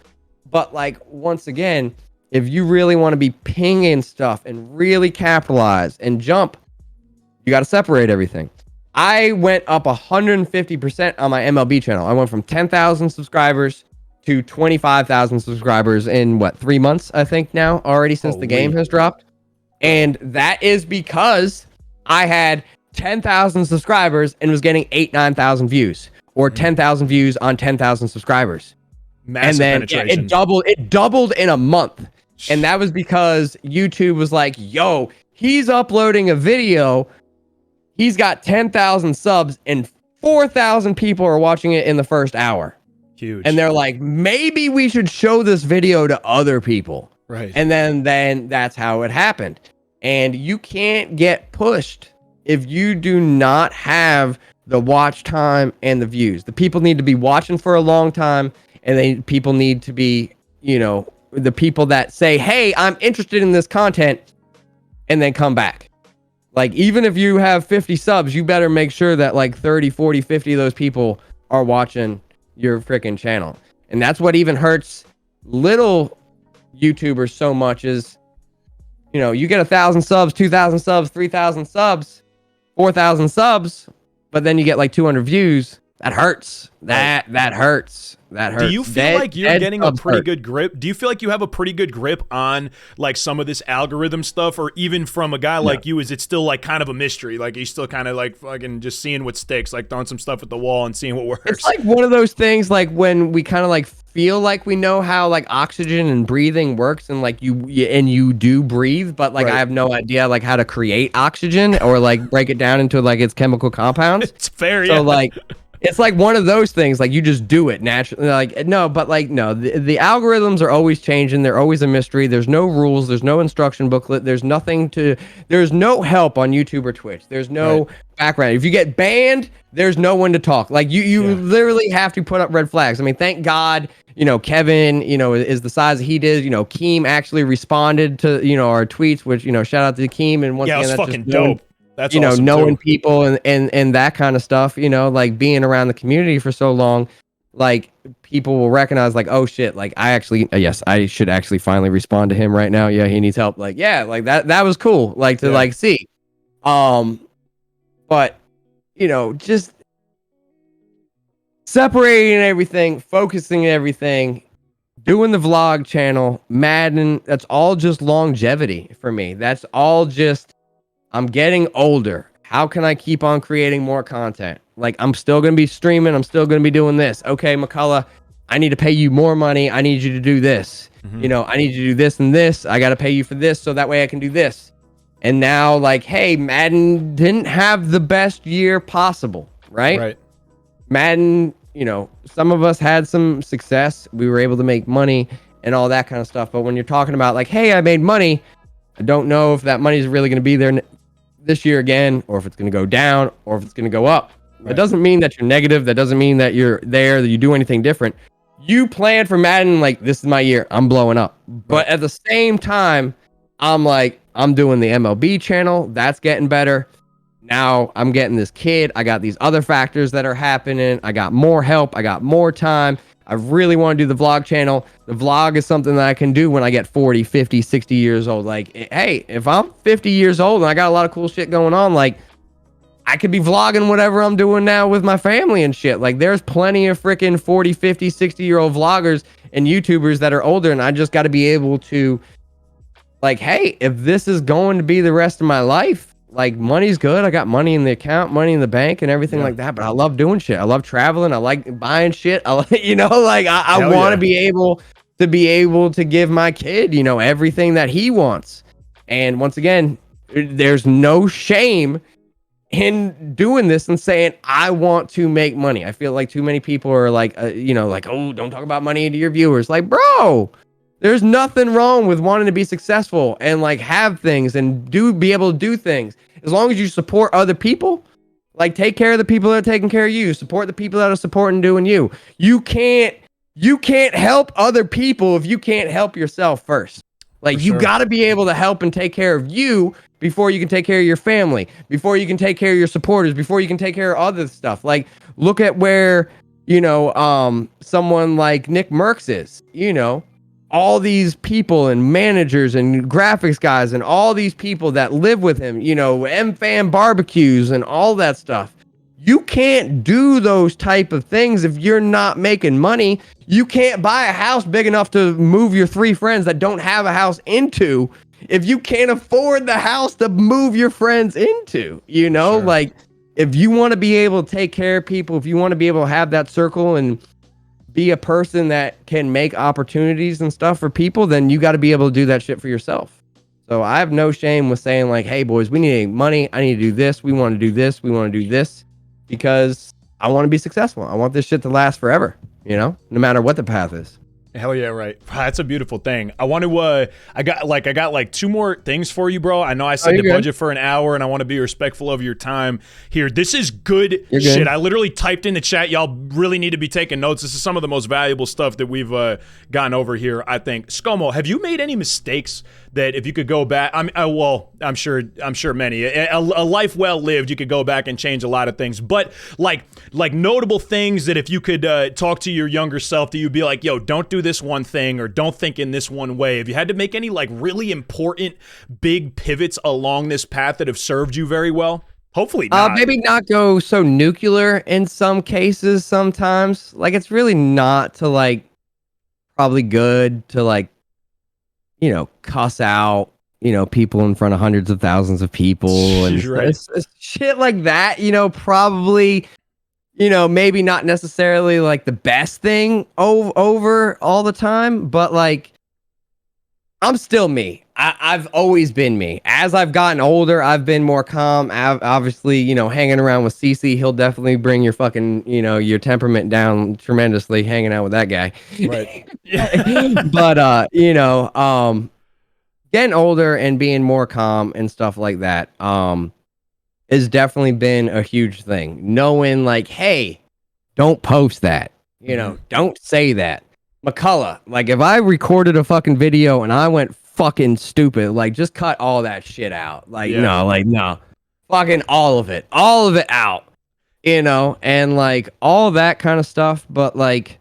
But like, once again, if you really want to be pinging stuff and really capitalize and jump, you got to separate everything. I went up 150% on my MLB channel. I went from 10,000 subscribers to 25,000 subscribers in 3 months, I think now already, since the game has dropped. And that is because I had 10,000 subscribers and was getting 9,000 views, or 10,000 views on 10,000 subscribers. Massive and then penetration. It doubled in a month. And that was because YouTube was like, yo, he's uploading a video. He's got 10,000 subs and 4,000 people are watching it in the first hour. Huge. And they're like, maybe we should show this video to other people. Right. And then that's how it happened. And you can't get pushed if you do not have the watch time and the views. The people need to be watching for a long time, and people need to be, the people that say, hey, I'm interested in this content, and then come back. Like, even if you have 50 subs, you better make sure that like 30, 40, 50 of those people are watching your freaking channel. And that's what even hurts little YouTubers so much is, you get 1,000 subs, 2,000 subs, 3,000 subs, 4,000 subs, but then you get like 200 views. That hurts. That hurts. That hurts. Do you feel like you're getting a pretty good grip? Do you feel like you have a pretty good grip on like some of this algorithm stuff, or even from a guy like you, is it still like kind of a mystery? Like, you still kind of like fucking just seeing what sticks, like throwing some stuff at the wall and seeing what works? It's like one of those things, like when we kind of like feel like we know how like oxygen and breathing works, and like you do breathe, but like I have no idea like how to create oxygen or like break it down into like its chemical compounds. It's fair, so like it's like one of those things, like you just do it naturally. Like, no, but like, no, the algorithms are always changing. They're always a mystery. There's no rules. There's no instruction booklet. There's no help on YouTube or Twitch. There's no background. If you get banned, there's no one to talk. Like you literally have to put up red flags. I mean, thank God, Kevin, is the size that he did. Keem actually responded to, our tweets, which, shout out to Keem. And once again, that's that's fucking dope. That's awesome knowing too. people and that kind of stuff, like being around the community for so long, like people will recognize like, oh shit, like I should actually finally respond to him right now. Yeah, he needs help. Like, yeah, like that was cool. Like to like see. But just separating everything, focusing everything, doing the vlog channel, Madden, that's all just longevity for me. That's all just, I'm getting older. How can I keep on creating more content? Like, I'm still going to be streaming. I'm still going to be doing this. Okay, McCullough, I need to pay you more money. I need you to do this. Mm-hmm. I need you to do this and this. I got to pay you for this so that way I can do this. And now, like, hey, Madden didn't have the best year possible, right? Right. Madden, some of us had some success. We were able to make money and all that kind of stuff. But when you're talking about like, hey, I made money, I don't know if that money is really going to be there this year again, or if it's going to go down, or if it's going to go up. Right. It doesn't mean that you're negative. That doesn't mean that you're there, that you do anything different. You plan for Madden like, this is my year. I'm blowing up. Right. But at the same time, I'm like, I'm doing the MLB channel. That's getting better. Now I'm getting this kid. I got these other factors that are happening. I got more help. I got more time. I really want to do the vlog channel. The vlog is something that I can do when I get 40, 50, 60 years old. Like, hey, if I'm 50 years old and I got a lot of cool shit going on, like, I could be vlogging whatever I'm doing now with my family and shit. Like there's plenty of freaking 40, 50, 60-year-old vloggers and YouTubers that are older, and I just got to be able to like, hey, if this is going to be the rest of my life, like money's good. I got money in the account, money in the bank and everything like that, but I love doing shit. I love traveling. I like buying shit. I like, like I want to be able to give my kid, everything that he wants. And once again, there's no shame in doing this and saying, I want to make money. I feel like too many people are like, like, oh, don't talk about money to your viewers. Like, bro, there's nothing wrong with wanting to be successful and like have things and be able to do things. As long as you support other people, like take care of the people that are taking care of you, support the people that are supporting doing you. You can't help other people if you can't help yourself first. Like you got to be able to help and take care of you before you can take care of your family, before you can take care of your supporters, before you can take care of other stuff. Like look at where, someone like Nick Merckx is, all these people and managers and graphics guys and all these people that live with him, M-Fan barbecues and all that stuff. You can't do those type of things if you're not making money. You can't buy a house big enough to move your 3 friends that don't have a house into if you can't afford the house to move your friends into, like if you want to be able to take care of people, if you want to be able to have that circle and be a person that can make opportunities and stuff for people, then you got to be able to do that shit for yourself. So I have no shame with saying like, hey boys, we need money. I need to do this. We want to do this. We want to do this because I want to be successful. I want this shit to last forever, no matter what the path is. Hell yeah, right. That's a beautiful thing. I want to, I got 2 more things for you, bro. I know I said the budget for an hour and I want to be respectful of your time here. This is good shit. I literally typed in the chat. Y'all really need to be taking notes. This is some of the most valuable stuff that we've gotten over here, I think. Scomo, have you made any mistakes that if you could go back, I'm sure many. A life well lived, you could go back and change a lot of things. But like notable things that if you could talk to your younger self, that you'd be like, yo, don't do this one thing or don't think in this one way. Have you had to make any like really important big pivots along this path that have served you very well? Hopefully not. Maybe not go so nuclear in some cases sometimes. Like it's really not to like probably good to like cuss out, people in front of hundreds of thousands of people and shit like that, probably, maybe not necessarily like the best thing over all the time, but like, I'm still me. I've always been me. As I've gotten older, I've been more calm. Obviously, hanging around with CC, he'll definitely bring your fucking, your temperament down tremendously hanging out with that guy. Right. But, getting older and being more calm and stuff like that has definitely been a huge thing. Knowing like, hey, don't post that. Don't say that. McCullough, like if I recorded a fucking video and I went fucking stupid, like just cut all that shit out. Like no, fucking all of it out, and like all that kind of stuff. But like,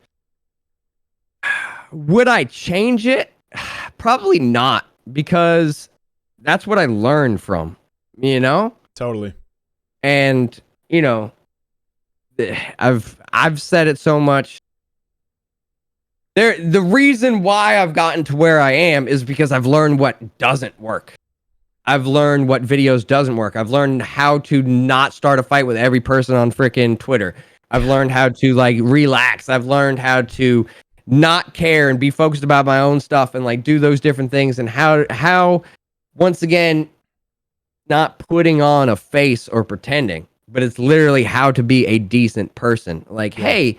would I change it? Probably not, because that's what I learned from, Totally. And I've said it so much. The reason why I've gotten to where I am is because I've learned what doesn't work. I've learned what videos doesn't work. I've learned how to not start a fight with every person on freaking Twitter. I've learned how to like relax. I've learned how to not care and be focused about my own stuff and like do those different things, and how once again, not putting on a face or pretending, but it's literally how to be a decent person. Like, hey,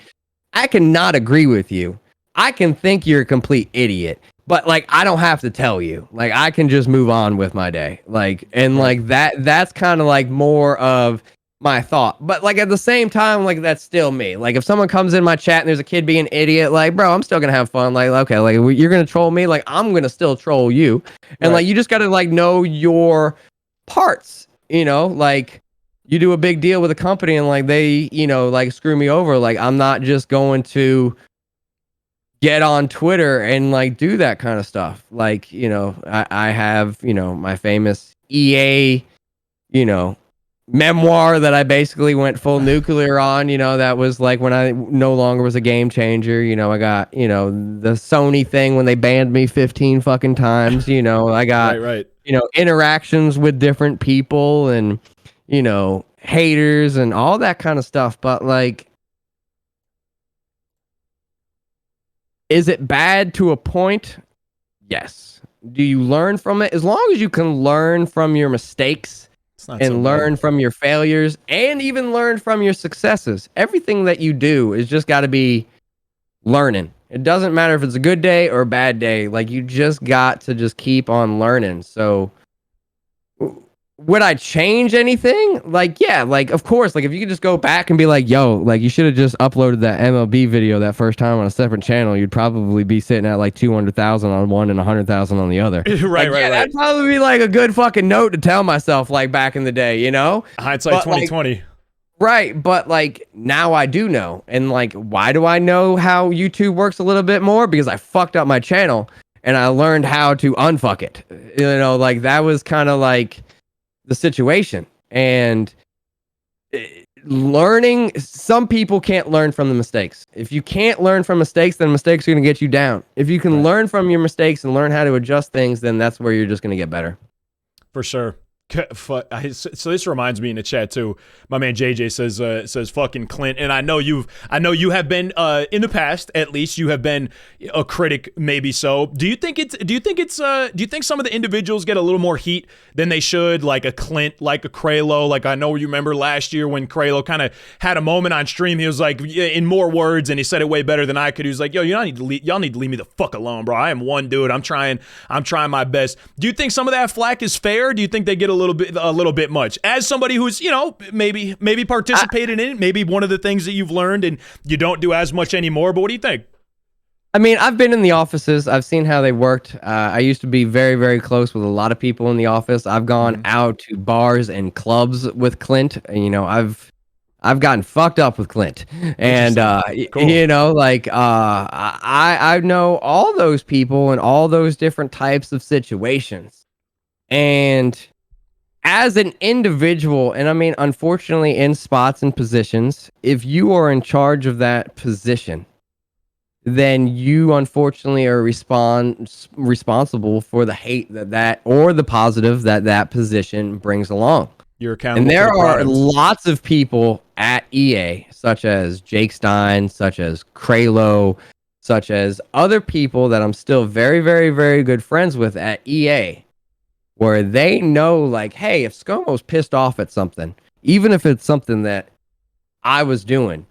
I cannot agree with you. I can think you're a complete idiot, but like, I don't have to tell you. Like, I can just move on with my day. Like, and like that's kind of like more of my thought. But like at the same time, like that's still me. Like if someone comes in my chat and there's a kid being an idiot, like, bro, I'm still gonna have fun. Like, okay, like you're gonna troll me, like I'm gonna still troll you. And like you just gotta like know your parts, like you do a big deal with a company and like they, like screw me over. Like I'm not just going to get on Twitter and like do that kind of stuff. Like, I have, my famous EA, memoir that I basically went full nuclear on, that was like when I no longer was a game changer. I got, the Sony thing when they banned me 15 fucking times, I got, Right. interactions with different people and, haters and all that kind of stuff. But like, is it bad to a point? Yes. Do you learn from it? As long as you can learn from your mistakes and learn from your failures and even learn from your successes. Everything that you do is just got to be learning. It doesn't matter if it's a good day or a bad day. Like, you just got to just keep on learning. So would I change anything? Like, yeah, like, of course, like if you could just go back and be like, yo, like you should have just uploaded that MLB video that first time on a separate channel, you'd probably be sitting at like 200,000 on one and 100,000 on the other. right. That'd probably be like a good fucking note to tell myself, like back in the day, Hindsight 2020. Like, right, but like now I do know. And like, why do I know how YouTube works a little bit more? Because I fucked up my channel and I learned how to unfuck it. Like that was kind of like the situation. And learning, some people can't learn from the mistakes. If you can't learn from mistakes, then mistakes are going to get you down. If you can learn from your mistakes and learn how to adjust things, then that's where you're just going to get better. For sure. So this reminds me in the chat too. My man JJ says fucking Clint, and I know you have been in the past, at least you have been a critic, maybe so. Do you think some of the individuals get a little more heat than they should, like a Clint, like a Kralo? Like I know you remember last year when Kralo kind of had a moment on stream. He was like, in more words, and he said it way better than I could. He was like, yo, y'all need to leave me the fuck alone, bro. I am one dude. I'm trying my best. Do you think some of that flack is fair? Do you think they get a little bit much as somebody who's maybe participated in it, maybe one of the things that you've learned and you don't do as much anymore? But what do you think? I mean, I've been in the offices. I've seen how they worked. I used to be very, very close with a lot of people in the office. I've gone out to bars and clubs with Clint. I've gotten fucked up with Clint, and cool. I know all those people and all those different types of situations. And as an individual, and I mean, unfortunately, in spots and positions, if you are in charge of that position, then you unfortunately are responsible for the hate that or the positive that position brings along. You're accountable. And there are lots of people at EA, such as Jake Stein, such as Kralo, such as other people that I'm still very, very, very good friends with at EA, where they know, like, hey, if Scomo's pissed off at something, even if it's something that I was doing,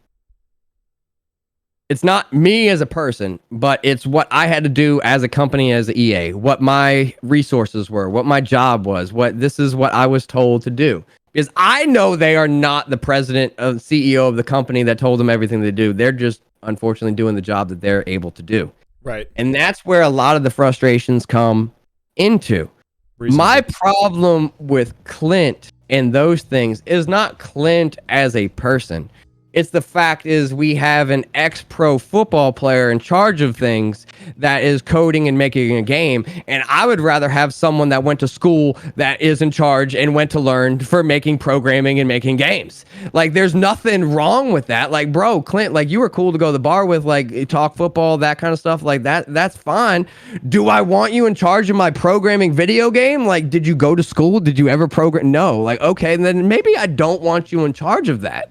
it's not me as a person, but it's what I had to do as a company, as a EA, what my resources were, what my job was, this is what I was told to do. Because I know they are not the president or CEO of the company that told them everything to do. They're just, unfortunately, doing the job that they're able to do. Right. And that's where a lot of the frustrations come into. My problem with Clint and those things is not Clint as a person. It's the fact is we have an ex-pro football player in charge of things that is coding and making a game. And I would rather have someone that went to school that is in charge and went to learn for making programming and making games. Like, there's nothing wrong with that. Like, bro, Clint, like, you were cool to go to the bar with, like, talk football, that kind of stuff. Like, that's fine. Do I want you in charge of my programming video game? Like, did you go to school? Did you ever program? No. Like, okay, then maybe I don't want you in charge of that.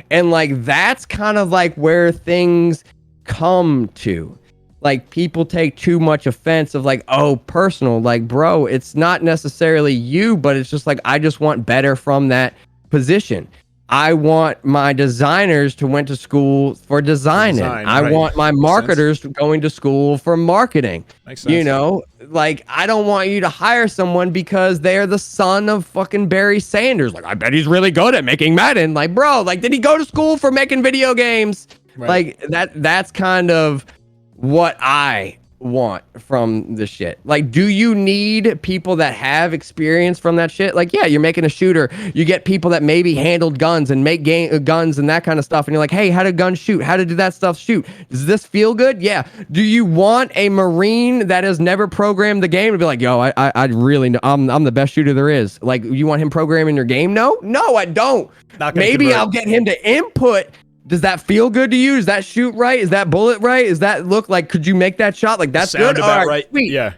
And like, that's kind of like where things come to. Like, people take too much offense of like, oh, personal. Like, bro, it's not necessarily you, but it's just like, I just want better from that position. I want my designers to went to school for designing. I want my marketers going to school for marketing. Makes sense. Like, I don't want you to hire someone because they're the son of fucking Barry Sanders. Like, I bet he's really good at making Madden. Like, bro, like, did he go to school for making video games? Right. Like, that's kind of what I want from the shit? Like, do you need people that have experience from that shit? Like, yeah, you're making a shooter. You get people that maybe handled guns and make guns and that kind of stuff. And you're like, hey, how did guns shoot? How did that stuff shoot? Does this feel good? Yeah. Do you want a Marine that has never programmed the game to be like, yo, I really know I'm the best shooter there is? Like, you want him programming your game? No, I don't. Maybe I'll get him to input. Does that feel good to you? Does that shoot right? Is that bullet right? Is that look like, could you make that shot? Like, that's Sound good. about right. Sweet. Yeah.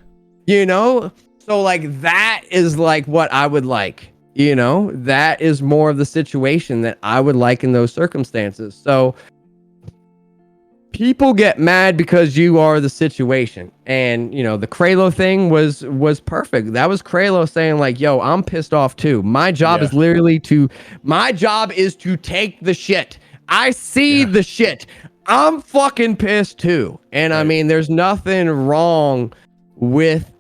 You know? So like, that is like what I would like, you know, that is more of the situation that I would like in those circumstances. So people get mad because you are the situation. And, you know, the Kralo thing was perfect. That was Kralo saying like, yo, I'm pissed off too. My job is literally to take the shit. I see the shit. I'm fucking pissed too. And I mean, there's nothing wrong with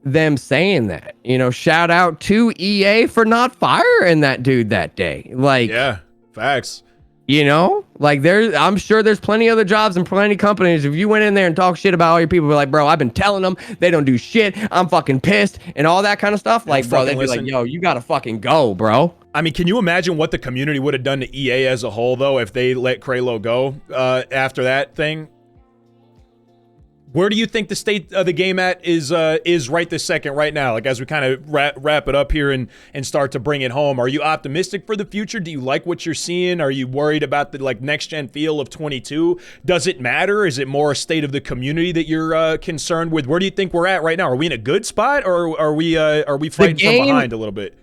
them saying that. You know, shout out to EA for not firing that dude that day. Like, yeah, facts. You know, like I'm sure there's plenty of other jobs and plenty of companies. If you went in there and talk shit about all your people, be like, bro, I've been telling them they don't do shit. I'm fucking pissed and all that kind of stuff. Like, bro, they'd be like, yo, you gotta fucking go, bro. I mean, can you imagine what the community would have done to EA as a whole, though, if they let Kralo go after that thing? Where do you think the state of the game at is right this second, right now? Like, as we kind of wrap it up here and start to bring it home, are you optimistic for the future? Do you like what you're seeing? Are you worried about the like next gen feel of 22? Does it matter? Is it more a state of the community that you're concerned with? Where do you think we're at right now? Are we in a good spot, or are we fighting from behind a little bit?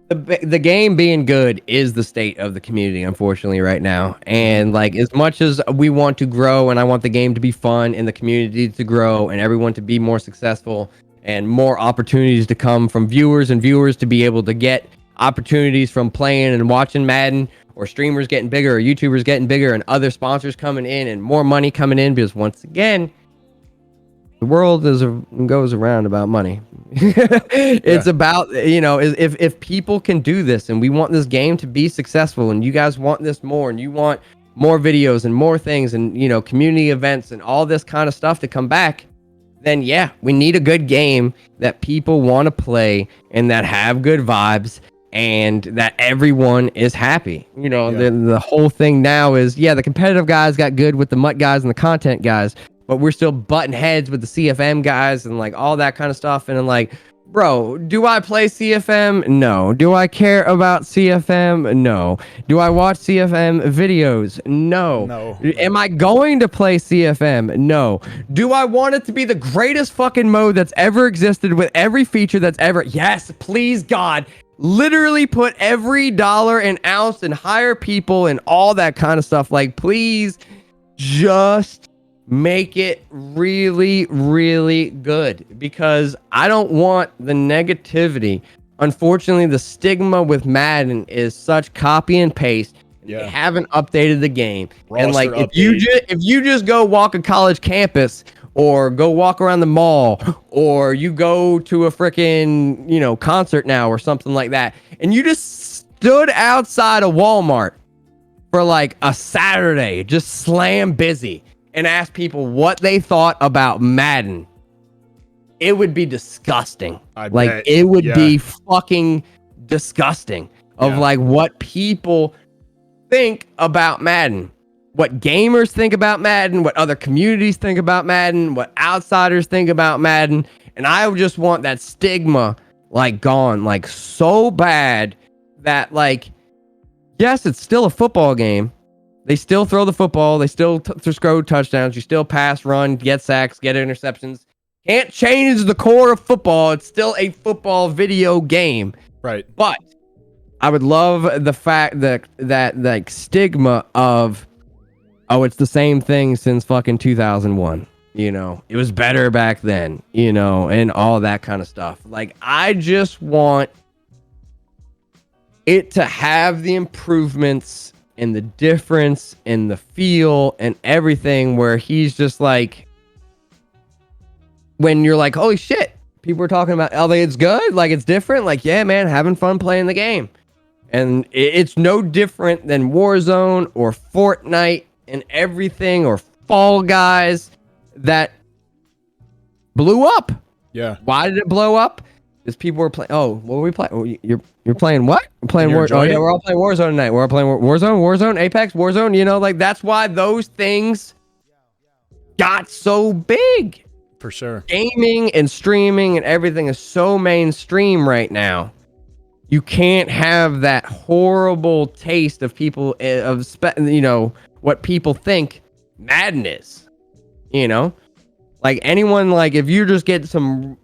The game being good is the state of the community, unfortunately, right now. And like, as much as we want to grow and I want the game to be fun and the community to grow and everyone to be more successful and more opportunities to come from viewers and viewers to be able to get opportunities from playing and watching Madden, or streamers getting bigger or YouTubers getting bigger and other sponsors coming in and more money coming in, because once again, the world goes around about money. It's about, you know, if people can do this and we want this game to be successful and you guys want this more and you want more videos and more things and, you know, community events and all this kind of stuff to come back, then yeah, we need a good game that people want to play and that have good vibes and that everyone is happy. You know, the whole thing now is, yeah, the competitive guys got good with the MUT guys and the content guys, but we're still butting heads with the CFM guys and like all that kind of stuff. And I'm like, bro, do I play CFM? No. Do I care about CFM? No. Do I watch CFM videos? No. Am I going to play CFM? No. Do I want it to be the greatest fucking mode that's ever existed with every feature that's ever? Yes, please, God. Literally put every dollar and ounce and hire people and all that kind of stuff. Like, please just make it really, really good, because I don't want the negativity. Unfortunately, the stigma with Madden is such copy and paste. They haven't updated the game. Roster and like, if you just go walk a college campus or go walk around the mall or you go to a freaking, you know, concert now or something like that, and you just stood outside of Walmart for like a Saturday, just slam busy, and ask people what they thought about Madden, it would be disgusting. It would be fucking disgusting of like what people think about Madden, what gamers think about Madden, what other communities think about Madden, what outsiders think about Madden. And I just want that stigma like gone, like so bad that like, yes, it's still a football game. They still throw the football. They still score touchdowns. You still pass, run, get sacks, get interceptions. Can't change the core of football. It's still a football video game. Right. But I would love the fact that like stigma of, oh, it's the same thing since fucking 2001. You know, it was better back then, you know, and all that kind of stuff. Like, I just want it to have the improvements and the difference and the feel and everything, where he's just like, when you're like, holy shit, people are talking about, oh, it's good, like it's different, like, yeah, man, having fun playing the game. And it's no different than Warzone or Fortnite and everything, or Fall Guys, that blew up. Yeah. Why did it blow up? Because people were playing. Oh, what were we playing? Oh, you're playing what? We're playing War. Oh yeah, we're all playing Warzone tonight. We're all playing Warzone, Apex, Warzone. You know, like that's why those things got so big. For sure. Gaming and streaming and everything is so mainstream right now. You can't have that horrible taste of people what people think Madden is. You know, like anyone, like if you just get some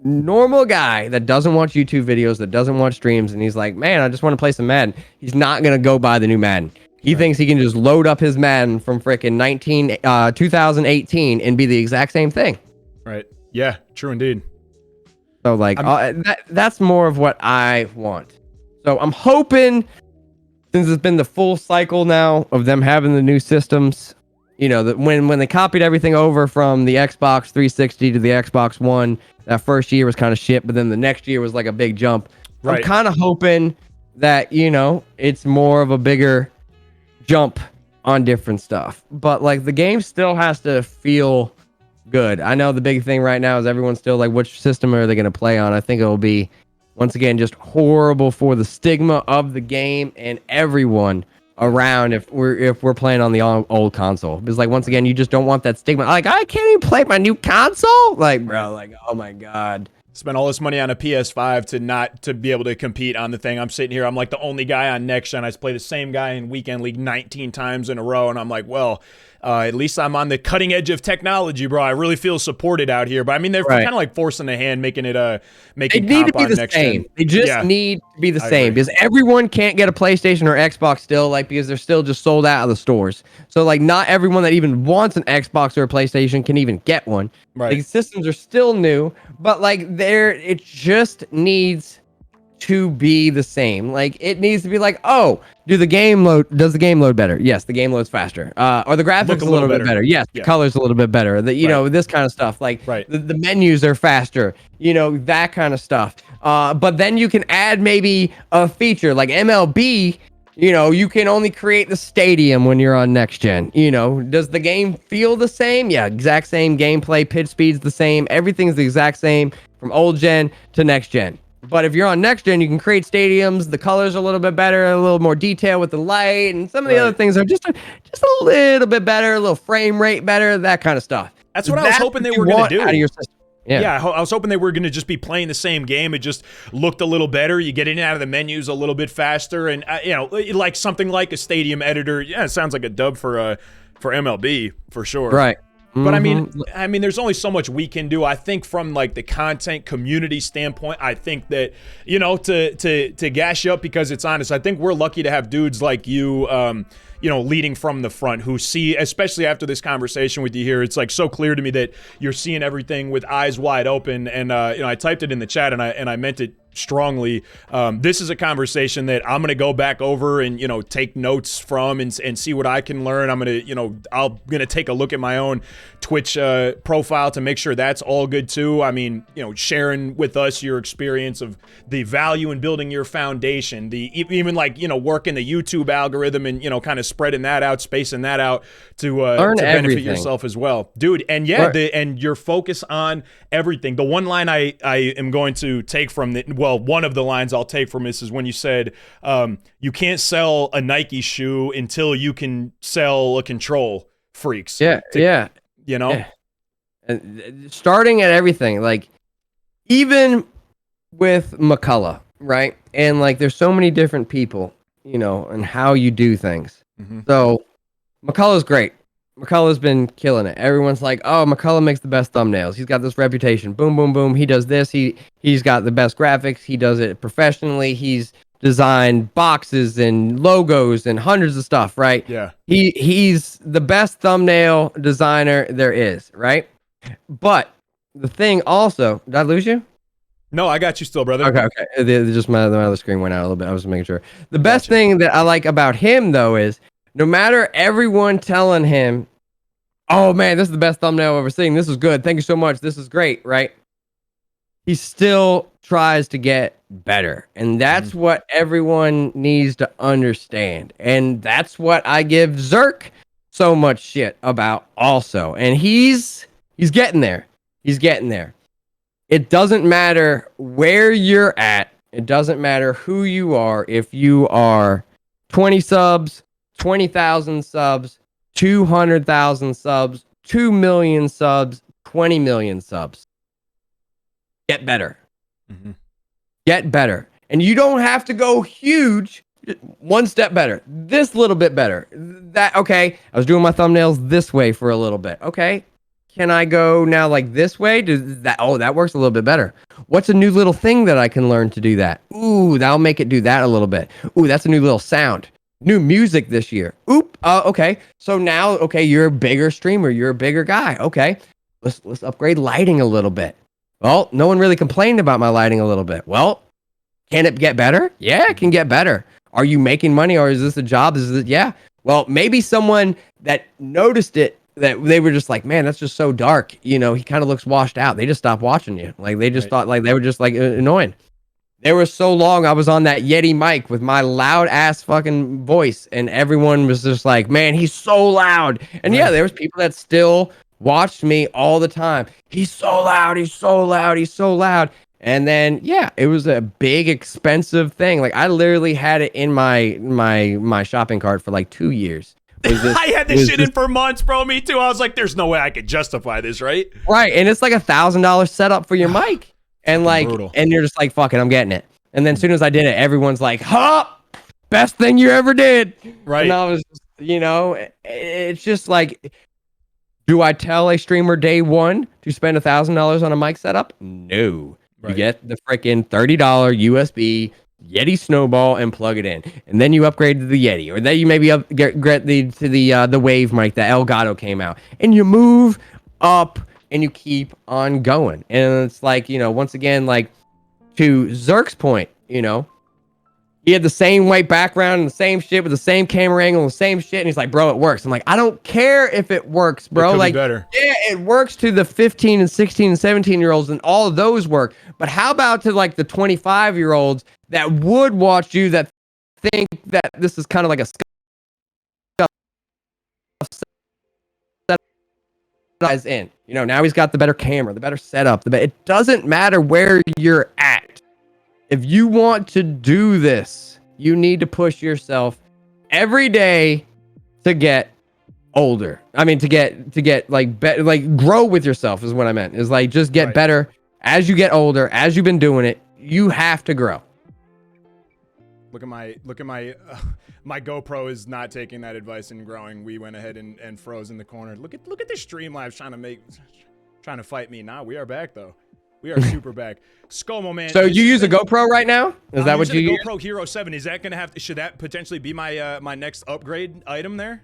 normal guy that doesn't watch YouTube videos, that doesn't watch streams, and he's like, man, I just want to play some Madden. He's not gonna go buy the new Madden. He thinks he can just load up his Madden from frickin' 2018 and be the exact same thing. Right. Yeah. True indeed. So like that's more of what I want. So I'm hoping, since it's been the full cycle now of them having the new systems, you know, that when they copied everything over from the Xbox 360 to the Xbox One, that first year was kind of shit, but then the next year was like a big jump. Right. I'm kind of hoping that, you know, it's more of a bigger jump on different stuff. But like the game still has to feel good. I know the big thing right now is everyone's still like, which system are they going to play on? I think it will be, once again, just horrible for the stigma of the game and everyone around if we're playing on the old console. Because like, once again, you just don't want that stigma. Like, I can't even play my new console. Like, bro, like, oh my God. Spent all this money on a PS5 to be able to compete on the thing. I'm sitting here, I'm like the only guy on next gen. I play the same guy in Weekend League 19 times in a row, and I'm like, well, at least I'm on the cutting edge of technology, bro. I really feel supported out here. But I mean, they're kind of like forcing the hand, making it making they need to be the next same. gen. They just need to be the same because everyone can't get a PlayStation or Xbox still, like because they're still just sold out of the stores. So like, not everyone that even wants an Xbox or a PlayStation can even get one. Right. Like, systems are still new, but like it just needs to be the same. Like, it needs to be like, oh, does the game load better? Yes, the game loads faster. Or the graphics a little bit better. Yes, the color's a little bit better. The, you know, this kind of stuff. Like, the menus are faster. You know, that kind of stuff. But then you can add maybe a feature like MLB. You know, you can only create the stadium when you're on next gen. You know, does the game feel the same? Yeah, exact same gameplay, pitch speed's the same. Everything's the exact same from old gen to next gen. But if you're on next gen, you can create stadiums. The colors are a little bit better, a little more detail with the light, and some of the other things are just a little bit better, a little frame rate better, that kind of stuff. That's what I was hoping they were going to do. Out of your system. Yeah, I was hoping they were going to just be playing the same game. It just looked a little better. You get in and out of the menus a little bit faster, and you know, like something like a stadium editor. Yeah, it sounds like a dub for MLB for sure. Right. But I mean, there's only so much we can do. I think from like the content community standpoint, I think that, you know, to gas you up because it's honest, I think we're lucky to have dudes like you, you know, leading from the front who see, especially after this conversation with you here, it's like so clear to me that you're seeing everything with eyes wide open. And, you know, I typed it in the chat and I meant it strongly. This is a conversation that I'm going to go back over and, you know, take notes from and see what I can learn. I'm going to, you know, I'm going to take a look at my own Twitch profile to make sure that's all good too. I mean, you know, sharing with us your experience of the value in building your foundation, even like, you know, working the YouTube algorithm and, you know, kind of spreading that out, spacing that out to benefit yourself as well, dude. And yeah, and your focus on everything. The one line I am going to take from one of the lines I'll take from this is when you said, you can't sell a Nike shoe until you can sell a control, freaks. Yeah. You know? Yeah. And starting at everything, like even with McCullough, right? And like there's so many different people, you know, and how you do things. Mm-hmm. So McCullough's great. McCullough's been killing it. Everyone's like, oh, McCullough makes the best thumbnails. He's got this reputation. Boom, boom, boom. He does this. He's got the best graphics. He does it professionally. He's designed boxes and logos and hundreds of stuff, right? Yeah. He's the best thumbnail designer there is, right? But the thing also, did I lose you? No, I got you still, brother. Okay. Just my other screen went out a little bit. I was making sure. The best thing that I like about him, though, is no matter everyone telling him, oh, man, this is the best thumbnail I've ever seen. This is good. Thank you so much. This is great, right? He still tries to get better. And that's what everyone needs to understand. And that's what I give Zerk so much shit about also. And he's getting there. He's getting there. It doesn't matter where you're at. It doesn't matter who you are. If you are 20 subs, 20,000 subs, 200,000 subs, 2 million subs, 20 million subs. Get better. Mm-hmm. Get better. And you don't have to go huge. One step better. This little bit better. That, okay, I was doing my thumbnails this way for a little bit. Okay, can I go now like this way? That works a little bit better. What's a new little thing that I can learn to do that? Ooh, that'll make it do that a little bit. Ooh, that's a new little sound. New music this year. Okay. So now, okay, you're a bigger streamer. You're a bigger guy. Okay, let's upgrade lighting a little bit. Well, no one really complained about my lighting a little bit. Well, can it get better? Yeah, it can get better. Are you making money, or is this a job? Yeah. Well, maybe someone that noticed it, that they were just like, man, that's just so dark. He kind of looks washed out. They just stopped watching you. Like, they just thought, like, they were just like annoying. There was so long I was on that Yeti mic with my loud ass fucking voice, and everyone was just like, man, he's so loud. And yeah, there was people that still watched me all the time. He's so loud. He's so loud. He's so loud. And then, yeah, it was a big, expensive thing. Like, I literally had it in my shopping cart for like 2 years. I had this shit in for months, bro. Me too. I was like, there's no way I could justify this, right? Right. And it's like $1,000 setup for your mic. And like, brutal. And you're just like, fuck it, I'm getting it. And then as soon as I did it, everyone's like, huh, best thing you ever did. Right. And I was, it's just like, do I tell a streamer day one to spend $1,000 on a mic setup? No. Right. You get the freaking $30 USB Yeti Snowball and plug it in, and then you upgrade to the Yeti, or then you maybe get the Wave mic that Elgato came out, and you move up and you keep on going. And it's like, once again, like to Zerk's point, he had the same white background and the same shit with the same camera angle and the same shit, and he's like, bro, it works. I'm like, I don't care if it works, bro. Like, better. Yeah, it works to the 15 and 16 and 17-year-olds, and all of those work. But how about to like the 25-year-olds that would watch you, that think that this is kind of like a stuff in? Now he's got the better camera, the better setup. It doesn't matter where you're at. If you want to do this, you need to push yourself every day to get older. I mean, to get like better, like grow with yourself is what I meant. Is like just get better as you get older. As you've been doing it, you have to grow. Look at my my GoPro is not taking that advice and growing. We went ahead and froze in the corner. Look at the Streamlabs trying to fight me. Nah, we are back though. We are super back. Scomo, man. So you use a GoPro right now? Is that what you use? GoPro Hero 7. Is that gonna should that potentially be my my next upgrade item there?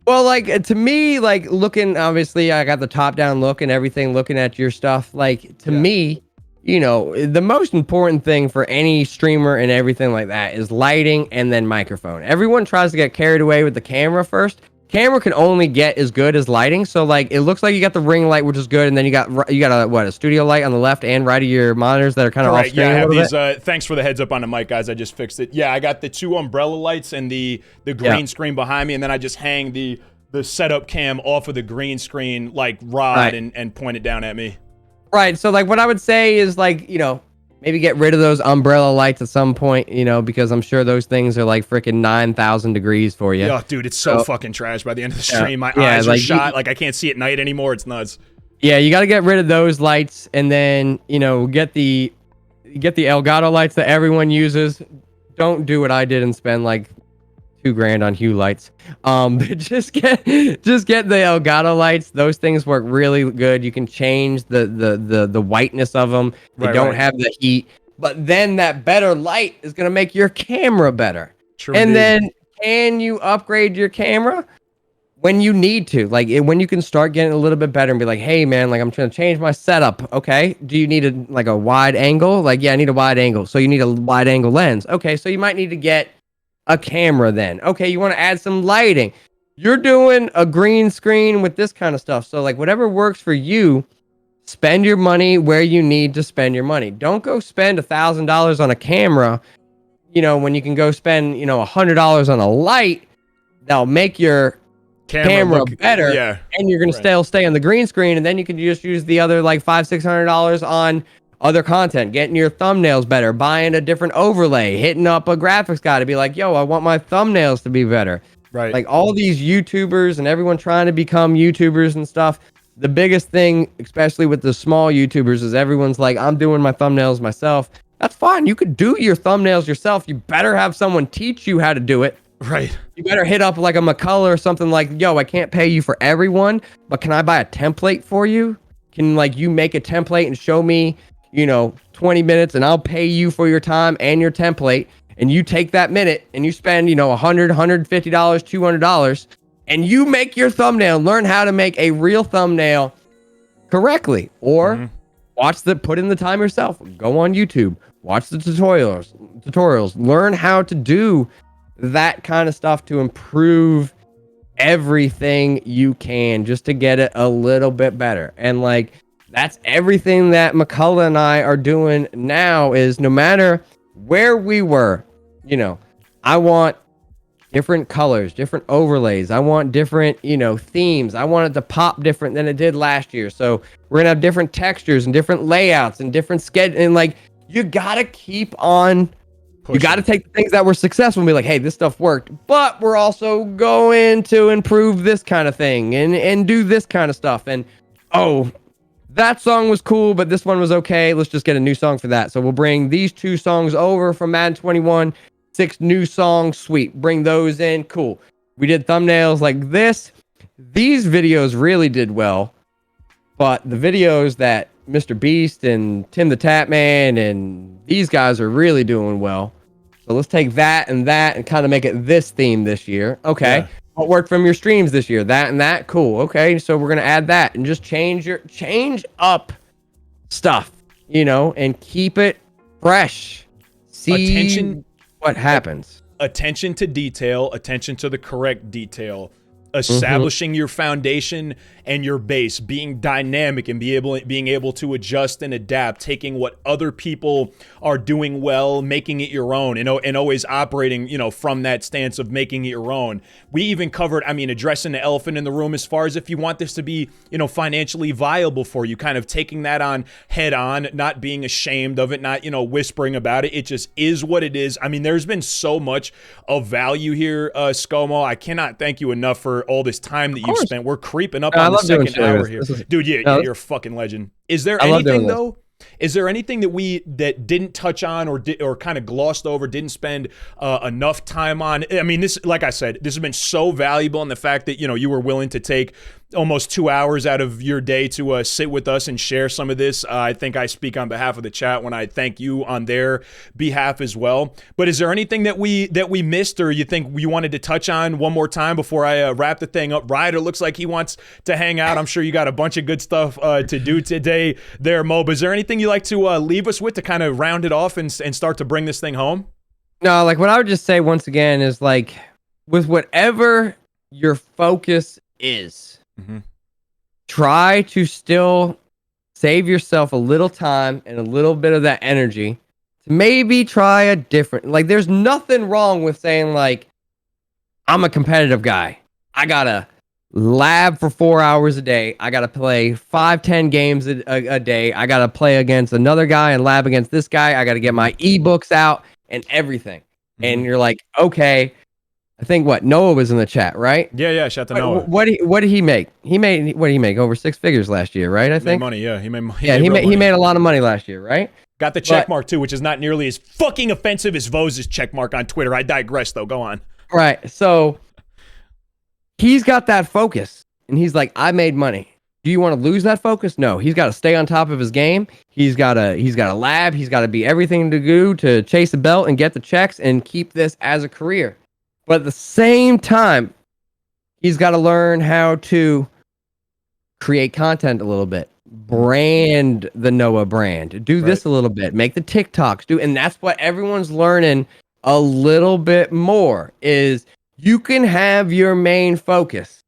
Well, like to me, like looking, obviously I got the top down look and everything, looking at your stuff. Like to me, the most important thing for any streamer and everything like that is lighting and then microphone. Everyone tries to get carried away with the camera first. Camera can only get as good as lighting. So like it looks like you got the ring light, which is good, and then you got a studio light on the left and right of your monitors that are kind of off screen. Yeah, I have these. Thanks for the heads up on the mic, guys. I just fixed it. Yeah, I got the 2 umbrella lights and the green screen behind me, and then I just hang the setup cam off of the green screen like rod and point it down at me. Right. So like what I would say is like maybe get rid of those umbrella lights at some point, because I'm sure those things are like freaking 9,000 degrees for you. Yeah, dude, it's so fucking trash by the end of the stream. My eyes are shot. Like I can't see at night anymore. It's nuts. Yeah, you got to get rid of those lights, and then get the Elgato lights that everyone uses. Don't do what I did and spend like $2,000 on Hue lights. Just get the Elgato lights. Those things work really good. You can change the whiteness of them. They don't have the heat. But then that better light is gonna make your camera better. True. And then can you upgrade your camera when you need to? Like when you can start getting a little bit better and be like, hey man, like I'm trying to change my setup. Okay. Do you need a wide angle? Like, yeah, I need a wide angle. So you need a wide angle lens. Okay, so you might need to get a camera then. Okay, you want to add some lighting. You're doing a green screen with this kind of stuff. So like whatever works for you, spend your money where you need to spend your money. Don't go spend $1,000 on a camera, when you can go spend, $100 on a light that'll make your camera better, yeah, and you're gonna still stay on the green screen, and then you can just use the other like $500-600 on other content, getting your thumbnails better, buying a different overlay, hitting up a graphics guy to be like, yo, I want my thumbnails to be better. right. Like all these YouTubers and everyone trying to become YouTubers and stuff. The biggest thing, especially with the small YouTubers, is everyone's like, I'm doing my thumbnails myself. That's fine. You could do your thumbnails yourself. You better have someone teach you how to do it. Right. You better hit up like a McCullough or something like, yo, I can't pay you for everyone, but can I buy a template for you? Can like you make a template and show me, 20 minutes and I'll pay you for your time and your template. And you take that minute and you spend, $100, $150, $200 and you make your thumbnail, learn how to make a real thumbnail correctly, or put in the time yourself, go on YouTube, watch the tutorials, learn how to do that kind of stuff to improve everything you can just to get it a little bit better. And like, that's everything that McCullough and I are doing now is no matter where we were, I want different colors, different overlays. I want different, themes. I want it to pop different than it did last year. So we're going to have different textures and different layouts and different schedule. And like, you got to keep on You got to take the things that were successful and be like, hey, this stuff worked, but we're also going to improve this kind of thing and do this kind of stuff. And, oh, that song was cool, but this one was okay. Let's just get a new song for that. So we'll bring these 2 songs over from Madden 21, 6 new songs. Sweet. Bring those in. Cool. We did thumbnails like this. These videos really did well, but the videos that Mr. Beast and Tim the Tapman and these guys are really doing well. So let's take that and kind of make it this theme this year. Okay. Yeah. What worked from your streams this year? That and that. Cool. Okay. So we're going to add that and just change up stuff, and keep it fresh. See what happens. Attention to detail, attention to the correct detail. Establishing your foundation and your base, being dynamic and being able to adjust and adapt, taking what other people are doing well, making it your own, and always operating, from that stance of making it your own. We even covered, addressing the elephant in the room as far as if you want this to be, financially viable for you, kind of taking that on head on, not being ashamed of it, not, whispering about it. It just is what it is. There's been so much of value here, Scomo. I cannot thank you enough for all this time that you've spent. We're creeping up on the second hour here. Dude, you're a fucking legend. Is there anything though? Is there anything that didn't touch on or kind of glossed over, didn't spend enough time on? This, like I said, this has been so valuable in the fact that, you were willing to take almost 2 hours out of your day to sit with us and share some of this. I think I speak on behalf of the chat when I thank you on their behalf as well. But is there anything that we missed or you think you wanted to touch on one more time before I wrap the thing up? Ryder looks like he wants to hang out. I'm sure you got a bunch of good stuff to do today there, Mo. But is there anything you'd like to leave us with to kind of round it off and start to bring this thing home? No, like what I would just say once again is like with whatever your focus is, try to still save yourself a little time and a little bit of that energy to maybe try a different, like there's nothing wrong with saying like, I'm a competitive guy. I gotta lab for 4 hours a day. I gotta play 5-10 games a day. I gotta play against another guy and lab against this guy. I gotta get my ebooks out and everything. And you're like, okay, I think Noah was in the chat, right? Yeah. Shout to Noah. What did he make? What did he make? Over 6 figures last year, right? I think. Made money, yeah. He made a lot of money last year, right? Got the check mark too, which is not nearly as fucking offensive as Vose's check mark on Twitter. I digress though. Go on. Right. So he's got that focus, and he's like, I made money. Do you want to lose that focus? No. He's got to stay on top of his game. He's got a lab. He's got to be everything to do to chase a belt and get the checks and keep this as a career. But at the same time, he's got to learn how to create content a little bit, brand the Noah brand, do this a little bit, make the TikToks, and that's what everyone's learning a little bit more is you can have your main focus.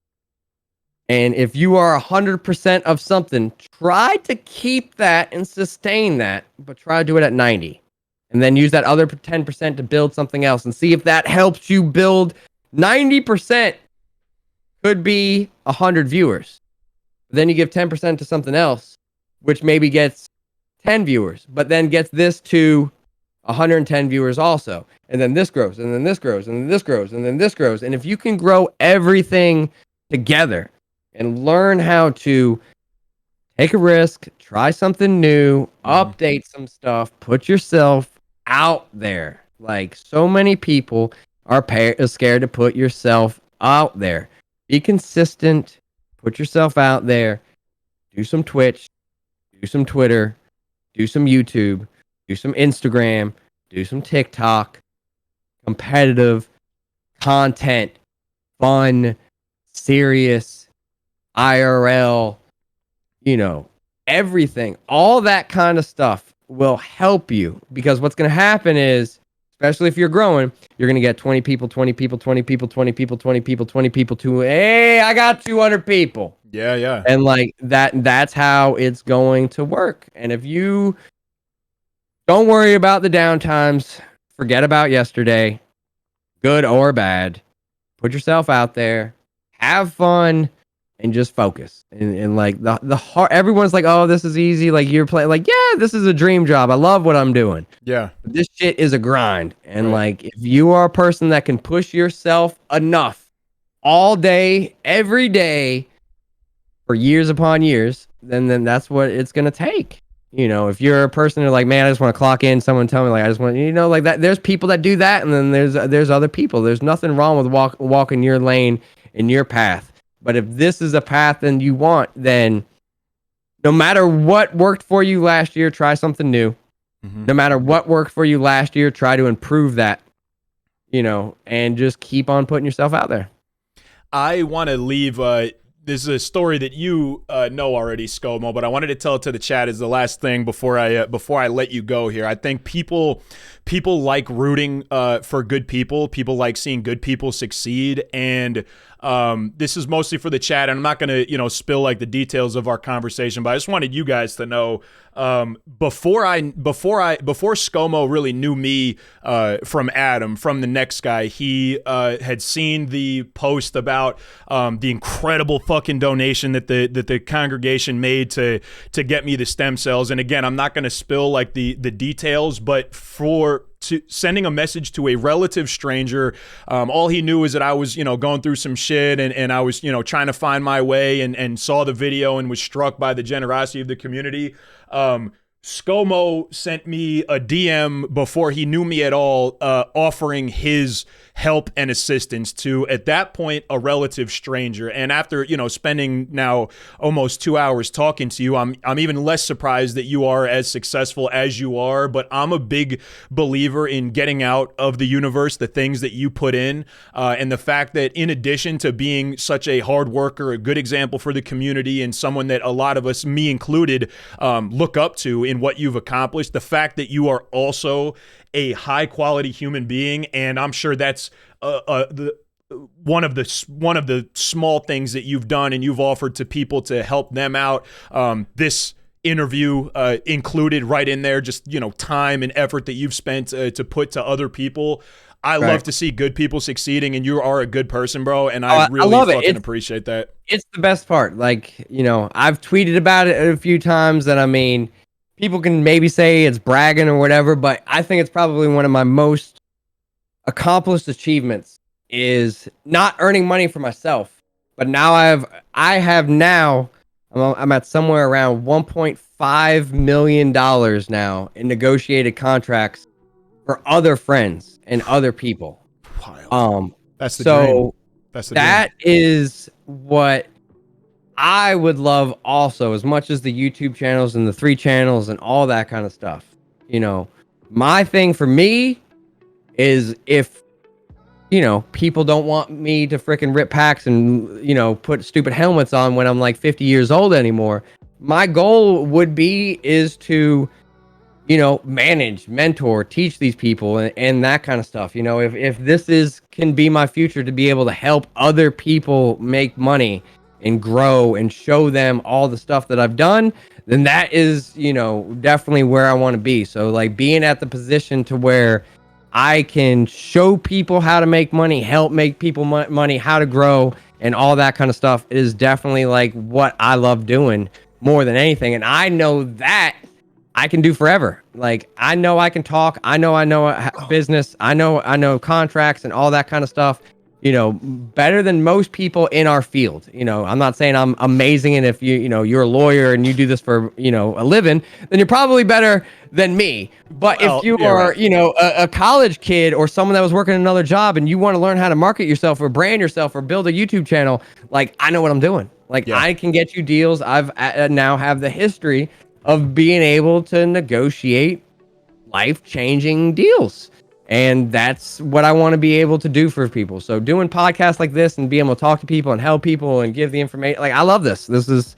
And if you are 100% of something, try to keep that and sustain that, but try to do it at 90. And then use that other 10% to build something else and see if that helps you build 90%. could be 100 viewers. Then you give 10% to something else, which maybe gets 10 viewers, but then gets this to 110 viewers also. And then this grows, and then this grows, and then this grows, and then this grows. And if you can grow everything together and learn how to take a risk, try something new, update some stuff, put yourself out there. Like, so many people are scared to put yourself out there. Be consistent, put yourself out there, do some Twitch, do some Twitter, do some YouTube, do some Instagram, do some TikTok, competitive content, fun, serious, IRL, everything. All that kind of stuff will help you, because what's going to happen is, especially if you're growing, you're going to get 20 people, 20 people, 20 people, 20 people, 20 people, 20 people to, hey, I got 200 people. Yeah. And like that's how it's going to work. And if you don't worry about the downtimes, forget about yesterday, good or bad, put yourself out there, have fun, and just focus. And like the heart, everyone's like, oh, this is easy. Like, you're playing, like, yeah, this is a dream job. I love what I'm doing. Yeah. But this shit is a grind. And Right. like, if you are a person that can push yourself enough all day, every day, for years upon years, then that's what it's going to take. If you're a person who's like, man, I just want to clock in, someone tell me, like, I just want, like that. There's people that do that, and then there's other people. There's nothing wrong with walking your lane in your path. But if this is a path and you want, then no matter what worked for you last year, try something new. No matter what worked for you last year, try to improve that, and just keep on putting yourself out there. I want to leave, this is a story that you know already, Scomo, but I wanted to tell it to the chat as the last thing before I let you go here. I think people like rooting for good people. People like seeing good people succeed, and this is mostly for the chat. And I'm not going to spill like the details of our conversation, but I just wanted you guys to know, before Scomo really knew me from Adam, from the next guy, he had seen the post about the incredible fucking donation that the congregation made to get me the stem cells. And again, I'm not going to spill like the details, but sending a message to a relative stranger, all he knew is that I was going through some shit, and I was trying to find my way, and saw the video and was struck by the generosity of the community. Scomo sent me a DM before he knew me at all, offering his help and assistance to, at that point, a relative stranger. And after spending now almost 2 hours talking to you, I'm even less surprised that you are as successful as you are. But I'm a big believer in getting out of the universe the things that you put in, and the fact that, in addition to being such a hard worker, a good example for the community, and someone that a lot of us, me included, look up to in what you've accomplished, the fact that you are also a high quality human being, and I'm sure that's one of the small things that you've done and you've offered to people to help them out. This interview included right in there, just time and effort that you've spent to put to other people. I love to see good people succeeding, and you are a good person, bro. And I really fucking appreciate that. It's the best part. Like, I've tweeted about it a few times, and people can maybe say it's bragging or whatever, but I think it's probably one of my most accomplished achievements is not earning money for myself, but now I'm at somewhere around $1.5 million now in negotiated contracts for other friends and other people. Wild. That's the dream. That is what I would love also, as much as the YouTube channels and the 3 channels and all that kind of stuff. My thing for me is, if people don't want me to freaking rip packs and put stupid helmets on when I'm like 50 years old anymore, my goal is to manage, mentor, teach these people, and that kind of stuff. If this can be my future, to be able to help other people make money and grow and show them all the stuff that I've done, then that is definitely where I want to be. So like, being at the position to where I can show people how to make money, help make people money, how to grow, and all that kind of stuff is definitely like what I love doing more than anything. And I know that I can do forever. Like, I know I can talk. I know business. I know contracts and all that kind of stuff, you know, better than most people in our field. You know, I'm not saying I'm amazing. And if you're a lawyer and you do this for, a living, then you're probably better than me. But if you are, right, a college kid or someone that was working another job and you want to learn how to market yourself or brand yourself or build a YouTube channel, like, I know what I'm doing. Like, I can get you deals. I've now have the history of being able to negotiate life-changing deals. And that's what I want to be able to do for people. So doing podcasts like this and being able to talk to people and help people and give the information, like, I love this. This is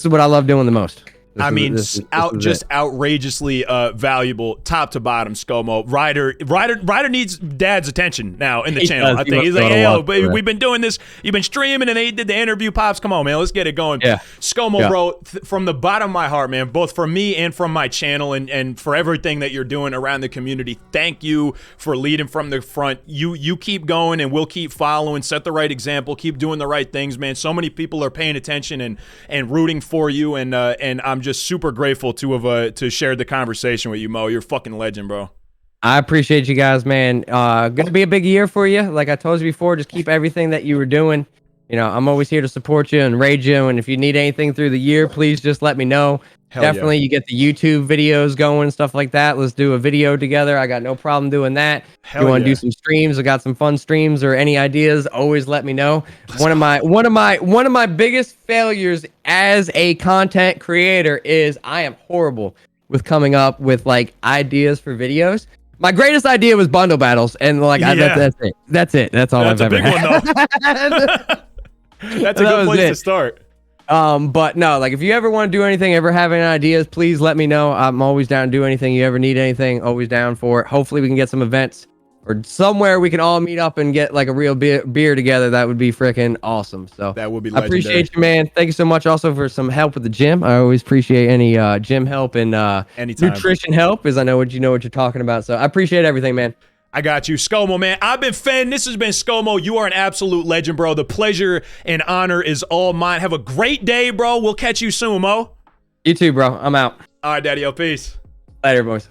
what I love doing the most. This is outrageously valuable, top to bottom. Scomo, Ryder needs dad's attention now in the channel. I think he's like, hey, yo, baby, we've been doing this. You've been streaming, and they did the interview. Pops, come on, man, let's get it going. Yeah, Scomo, bro, from the bottom of my heart, man, both from me and from my channel, and for everything that you're doing around the community. Thank you for leading from the front. You keep going, and we'll keep following. Set the right example. Keep doing the right things, man. So many people are paying attention and rooting for you, and I'm just super grateful to share the conversation with you, Mo. You're a fucking legend, bro. I appreciate you guys, man. Gonna be a big year for you. Like I told you before, just keep everything that you were doing. I'm always here to support you and raid you. And if you need anything through the year, please just let me know. Definitely, you get the YouTube videos going and stuff like that. Let's do a video together. I got no problem doing that. If you want to do some streams, I got some fun streams or any ideas, always let me know. One of my biggest failures as a content creator is I am horrible with coming up with like ideas for videos. My greatest idea was bundle battles, and like that's it. That's all I've ever had. That's a big one, though. That's a good place to start. But no, like if you ever want to do anything, ever have any ideas, please let me know. I'm always down to do anything. You ever need anything, always down for it. Hopefully we can get some events or somewhere we can all meet up and get like a real beer together. That would be freaking awesome. So that would be legendary. I appreciate you, man. Thank you so much also for some help with the gym. I always appreciate any gym help and nutrition help, as I know what you're talking about. So I appreciate everything, man. I got you. Scomo, man. I've been Fen. This has been Scomo. You are an absolute legend, bro. The pleasure and honor is all mine. Have a great day, bro. We'll catch you soon, Mo. You too, bro. I'm out. All right, Daddy. Peace. Later, boys.